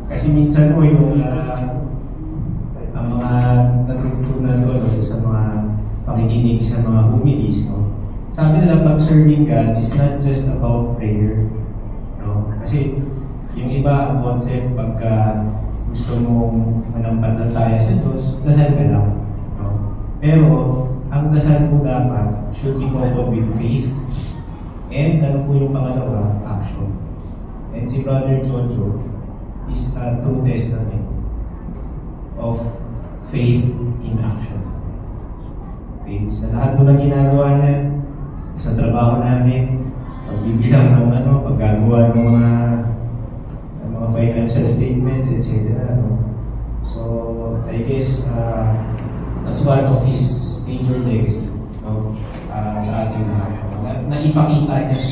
I: Kasi minsan po yung ang mga natutunan ko no, sa mga pakikinig sa mga homilies, no? Sabi nila, pag serving God is not just about prayer. No? Kasi yung iba, ang concept, pagka gusto mong manampalataya sa Diyos, dasal ka lang. No? Pero, ang dasal mo dapat should be coupled with faith. And ano po yung pangalawa? Action. And si Brother Jojo is a true testament of faith in action. Okay? Sa lahat mo na ginagawa niya, sa trabaho namin, pagbibilang ng paggagawa ng mga financial statements, etc. No? So, I guess that's one of his major legacy, no? Sa ating na ipakita niya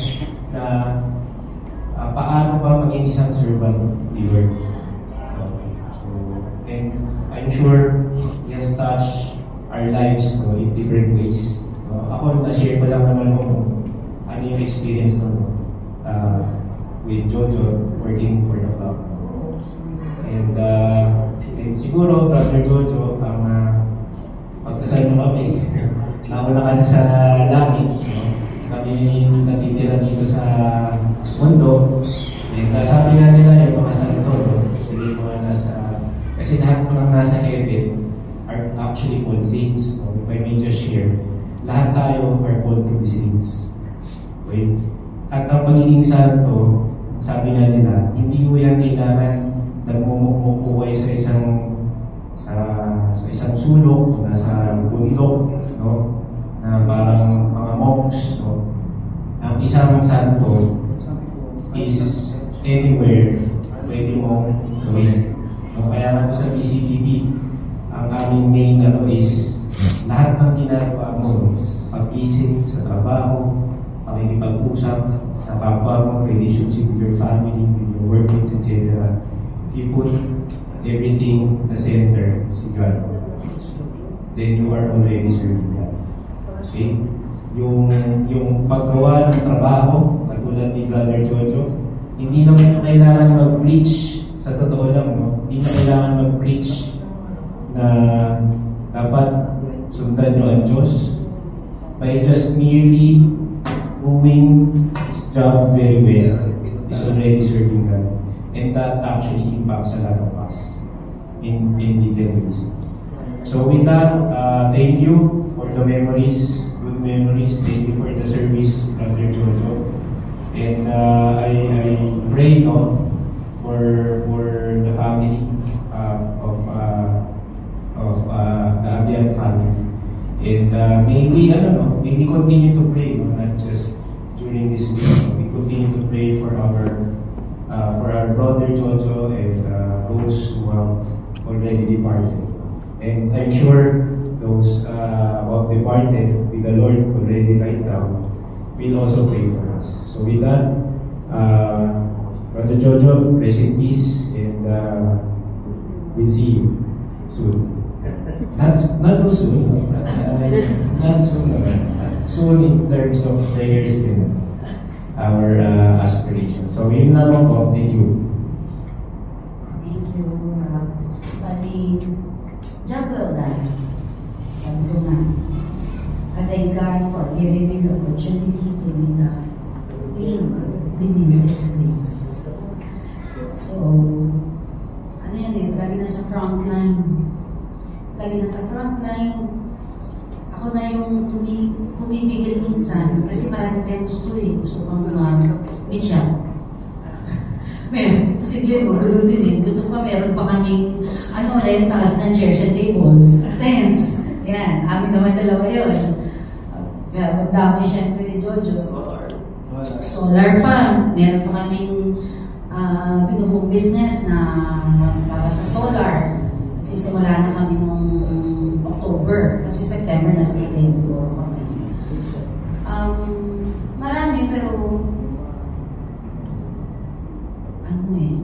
I: na paano ba maging isang servant ni Lord. So, and I'm sure he has touched our lives, no, in different ways. Ako, na-share ko lang naman ano yung experience ko with Jojo working for the club. And siguro, Brother Jojo, pagkasal mo kami, nauna ka na sa langit. Kami natitira dito sa mundo. And sabi nga nila yung mga santo, sila yung mga nasa, kasi lahat ng nasa heaven are actually called saints. If I may just share, lahat tayo are called to be saints. Okay? At ang pagiging santo, sabi na nila, hindi mo yan kailangan nagmumukuhay sa isang sulok, nasa bundok, no? Na parang mga monks, no? Ang isang santo is anywhere pwede mong gawin. No? Kaya nga sa PCBB, ang aming main is lahat ng ginagawa mo, paggising sa trabaho, pakikipag-usap sa kapwa mo, relationship with your family, with your workmates, etc. If you put everything the center, si God, then you are already serving God. Okay? Yung paggawa ng trabaho, katulad ni Brother Jojo, hindi naman kailangan mag-preach, sa totoo lang, no? Hindi na kailangan mag-preach na dapat sundan nyo ang Diyos by just merely doing his job very well is already serving God. And that actually impacts a lot of us in different ways. So with that, thank you for the memories, good memories. Thank you for the service, Brother Jojo. And I pray for the family of the Abian family. And maybe continue to pray, not just during this week. We continue to pray for our brother Jojo and those who have already departed. And I'm sure those who have departed with the Lord already right now will also pray for us. So with that, Brother Jojo, rest in peace, and we'll see you soon. Not too soon, not soon. Soon in terms of prayers and our aspirations. So yun naman po, thank you.
F: Thank you. Bali, job well done. Sabi ko nga, I thank God for giving me the opportunity to meet the wing within His grace. So, ano yan lagi na sa front line. Lagi na sa front line. Ako na yung tumibigil minsan kasi marami tayong gusto pang meet siya. Meron, sige, magulo din gusto pa, meron pa kaming rentals ng chairs and tables, tents. Yan, amin naman dalawa yun. Kaya magdami siya si Jojo. Solar pa, meron pa kaming binubong business na para sa solar. Sisimula na kami noong October, kasi September na sa October kami. Marami, pero may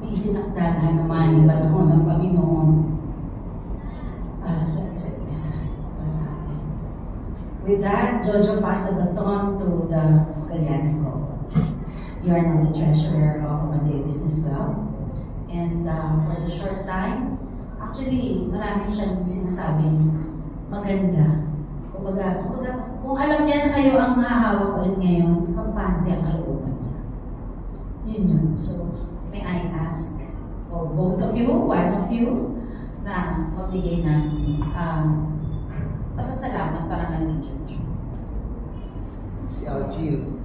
F: itinakdahan naman yung panahon ng Panginoon para sa isa't isa, para sa atin. With that, Jojo, pass the baton to the Galiansco. You are now the treasurer of Amadeo Business Club. And for the short time, actually, marami siyang sinasabing maganda. Kumbaga, kung alam niya na kayo ang mahahawak ulit ngayon, kampante ang kalooban niya. Yun. So, may I ask for both of you, one of you, na magbigay ng pasasalamat para kay Church.
J: Si Algil.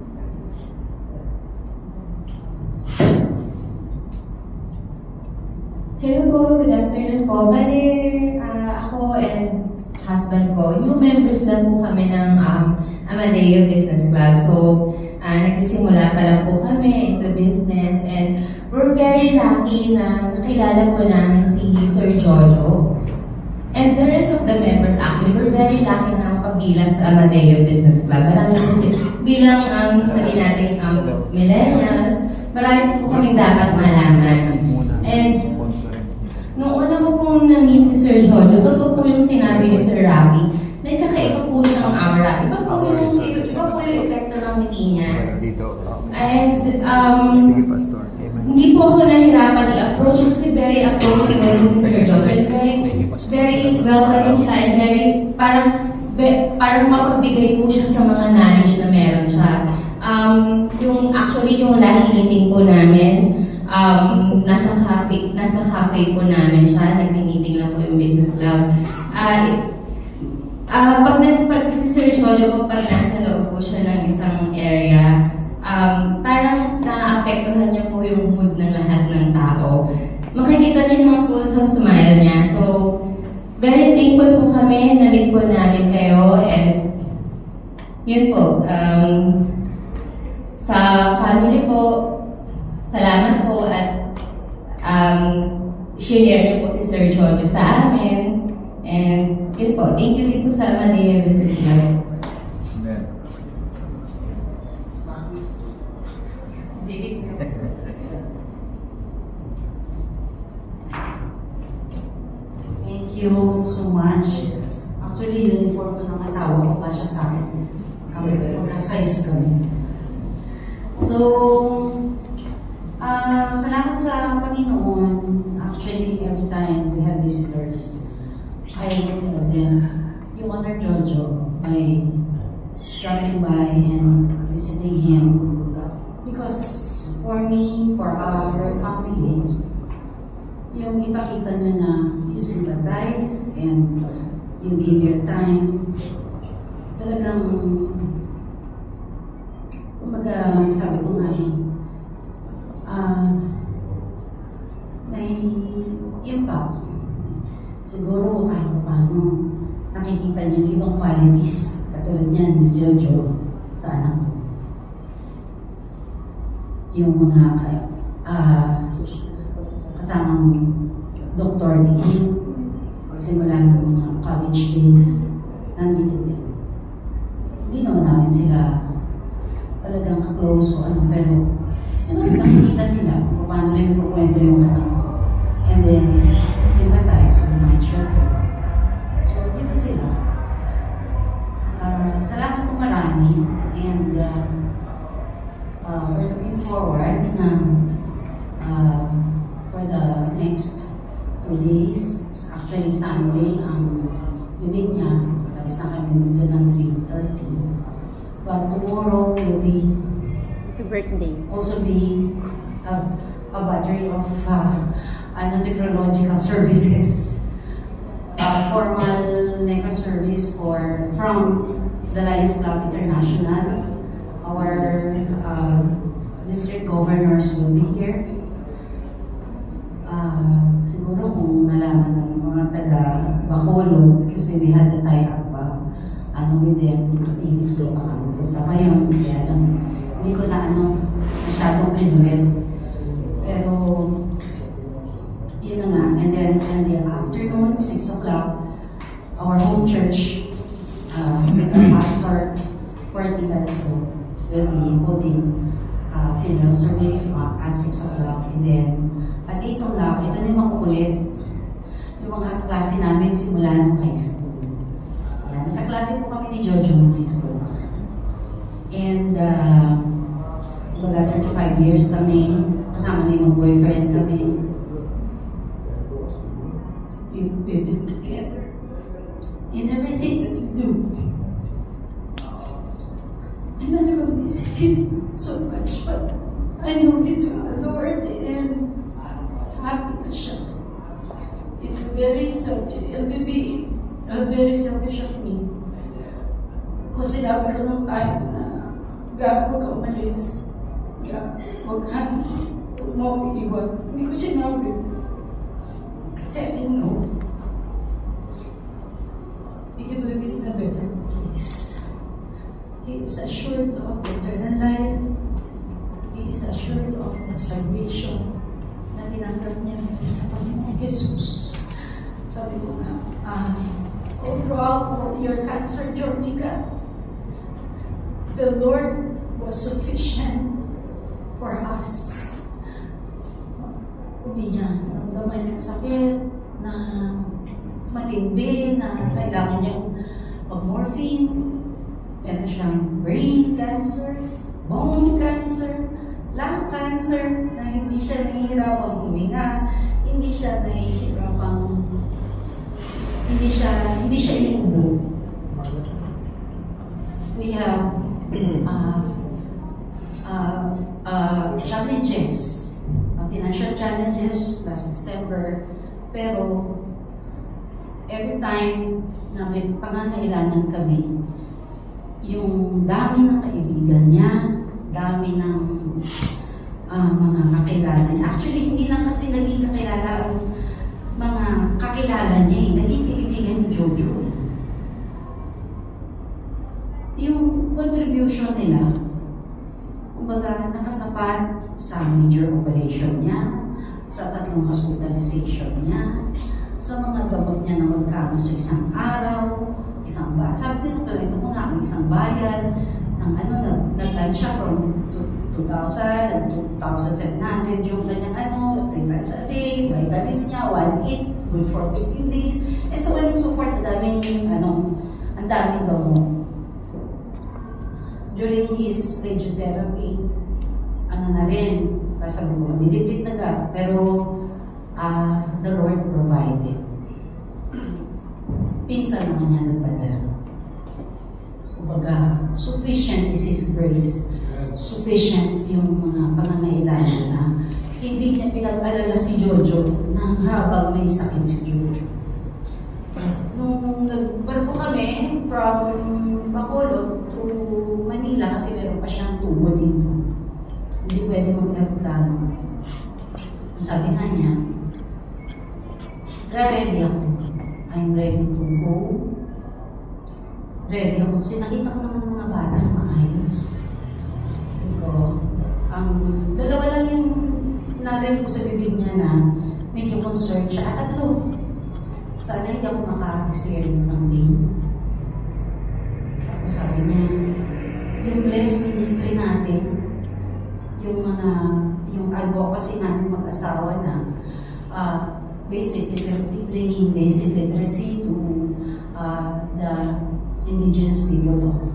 K: Hello po, good afternoon po. Bale, ako and husband ko, new members lang po kami ng Amadeo Business Club. So, nagsisimula pa lang po kami into business and we're very lucky na nakilala po namin si Sir Jojo. And the rest of the members actually, we're very lucky na mapagbilang sa Amadeo Business Club. Marami po bilang, sabi natin, millennials, marami po kaming dapat malaman. And nung una ko pong na-meet si Sir Jojo, totoo po yung sinabi ni Sir Rafi, nagkakaiba po siyang aura. Iba po yung epekto ng ngiti niya. And hindi po ako nahirapan i-approach kasi very approachable si Sir Jojo. Very welcoming siya and very, parang mapagbigay po siya sa mga knowledge na meron siya. Yung last meeting po namin, nasa cafe po namin siya, nag-meeting lang po yung business club. Pag si Sir Jojo, pag nasa loob po siya ng isang area, parang naapektuhan niya po yung mood ng lahat ng tao. Makikita niyo naman po sa smile niya. So, very thankful po kami, na-meet po namin kayo, and yun po, sa family po, salamat po at share niyo po si Sir Jojo sa amin. And yun po, thank you din po sa Amadeo Business Club.
A: Amen.
F: Thank you so much. Actually, uniform to ng asawa ko pa siya sa akin. Magka-size kami. So, salamat sa Panginoon. Actually, every time we have visitors, I tell them, you honor Jojo by dropping by and visiting him. Because for me, for our family, yung ipakita nyo na you sympathize and you give your time, talagang, kumbaga, sabi ko nga may impact. Siguro kahit paano nakikita niyo ibang qualities katulad niyan ni Jojo sa anak ko. Yung mga kasamang doktor ni Kim, pagsimula ng mga college days, nandito din. Hindi naman namin sila talagang ka-close o ano, pero siguro nakikita nila kung paano rin kukwento yung anak ko. And then, sympathize with my children. So, dito sila. Salamat po marami. And we're looking forward na for the next 2 days. Actually, Sunday, ang bibig niya. Alis na kami dito ng 3:30. But tomorrow will be also be a battery of necrological services. Formal necro service from the Lions Club International. Our district governors will be here. Siguro kung nalaman ng mga taga Bacolod, kasi we had the tie-up with them, activities ko pa kami. Sa ngayon, hindi ko na masyadong pinulit. Pero, yun na nga. And then, in the afternoon, 6 o'clock, our home church, our pastor, Puerto Rico, will be holding funeral service at 6 o'clock. And then, at 8 o'clock, ito na yung makukulit. Yung mga klase namin simula ng high school. Nagkaklase po kami ni Jojo ng high school. And, 35 years kami. kasama na yung boyfriend kami. We've been together in everything that we do. And I never miss him so much, but I know he's with the Lord and happy na siya. It's very selfish. It'll be very selfish of me. Kung sinabi ko ng time na God, huwag ka umalis. God, huwag mo ako iwan. Hindi ko sinabi. Kasi I didn't know. He will be in a better place. He is assured of eternal life. He is assured of the salvation na tinanggap niya sa Panginoong Jesus. Sabi ko nga, throughout your cancer journey ka, the Lord was sufficient for us. Hindi niya naramdaman yung sakit na matindi na kailangan niyang mag-morphine. Meron siyang brain cancer, bone cancer, lung cancer, na hindi siya nahihirapang huminga, hindi siya inuubo. We have challenges, financial challenges last December, pero every time na may pangangailangan kami, yung dami ng kaibigan niya, dami ng mga kakilala niya. Actually, hindi lang kasi naging kakilala ang mga kakilala niya, naging kaibigan ni Jojo. Yung contribution nila, kumbaga nakasapat sa major operation niya, sa 3 hospitalization niya, sa mga gamot niya na magkano sa isang araw, isang bayan. Sabi ko, ito ko nga, isang bayan, nag-time siya from 2,000 and 2,700, yung kanyang 3 times a day, vitamins niya, 1 good for 15 days, and so on and so forth, ang daming gamot. During his radiotherapy, na rin, sabi ko, didipit na ka, pero the Lord provided. Pinsan naman niya nagpadala. Kumbaga, sufficient is His grace. Sufficient yung mga pangangailangan na hindi niya pinag-alala si Jojo na habang may sakit si Jojo. Nung nagbarko kami from Bacolod to Manila, kasi meron pa siyang tubo dito. Hindi pwede mag-aeroplano. Sabi nga niya, ready ako. I'm ready to go. Ready ako kasi nakita ko naman mga bata na maayos. Ang dalawa lang yung narinig ko sa bibig niya na medyo concerned siya. At 3, sana hindi ako maka-experience ng pain. Tapos sabi niya, yung blessed ministry natin, yung advocacy namin mag-asawa na basic literacy, bringing basic literacy to the indigenous people of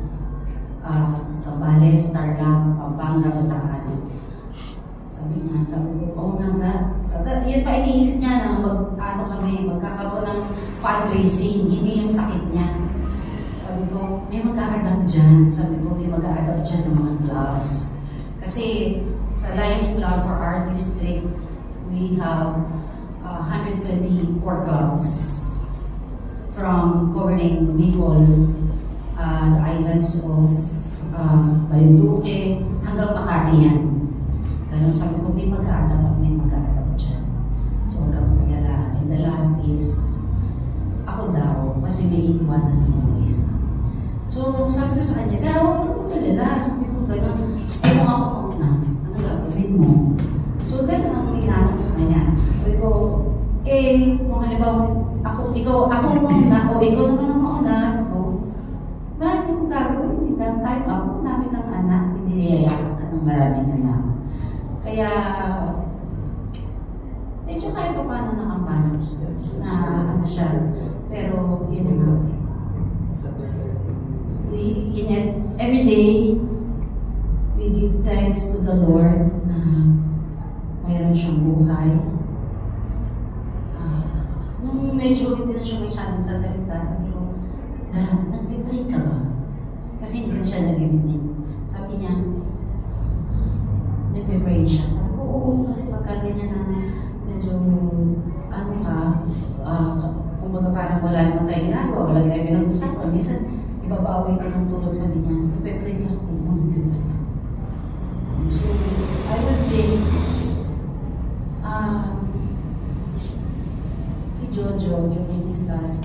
F: Zambales, Tarlac, Pampanga, Bataan. Sabi ko, yun pa iniisip niya na magkakaroon ng fundraising, hindi yung sakit niya. Sabi ko, may mag-a-adapt dyan. Ng mga gloves. Kasi sa Lions Club for our district, we have 124 gloves from covering Bicol, the islands of Marinduque, hanggang Makati yan. Kaya sabi ko, may mag-a-adapt dyan. So, huwag kang mag-alala. And the last is, ako daw, kasi may iwan na voice na. So, sabi ko sa kanya, huwag kang mag-alala. Hindi ko gano'n. Kung ako na, ano gagawin mo? So, gano'n ang hinanap ko sa kanya. Sabi ko, kung halimbawa, ako mauna, o ikaw naman ang mauna, marami kong gagawin. That time ako, marami kang anak, hindi niyayakan ka ng maraming anak. Kaya, medyo kahit pa paano nakapano na siya. Pero, yun nga. Every day, we give thanks to the Lord na Nung medyo hindi na siya masyadong sasalita, sabi ko, nagpipray ka ba? Kasi hindi ka siya naririnig. Sabi niya, nagpipray siya. Sabi ko, oo, kasi pagka ganyan na medyo, kumbaga parang wala naman tayo ginagawa, wala tayo pinag-usapan. Minsan, ibabawi ka ng tulog, sabi niya, nagpipray ka, oo, nagpipray ka. So, I would think, si Jojo, discuss,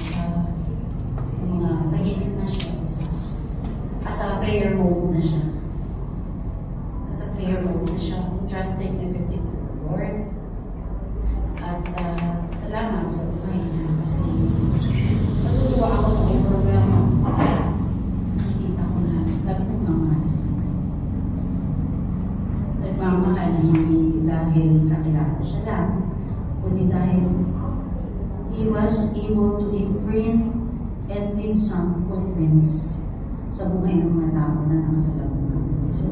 F: mga tahimik na siya. Asa prayer mode na siya. Asa prayer mode na siya. Trusting everything to the Lord. At salamat sa buhay niya kasi natutuwa ako ng yung programa. Nakikita ko na dapat nagmamahal sa akin. Nagmamahal hindi dahil kakilala siya lang, kundi dahil he was able to imprint and leave some footprints sa buhay ng mga tao na nakasalubong natin. So,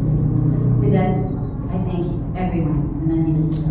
F: with that, I thank everyone na nandito sa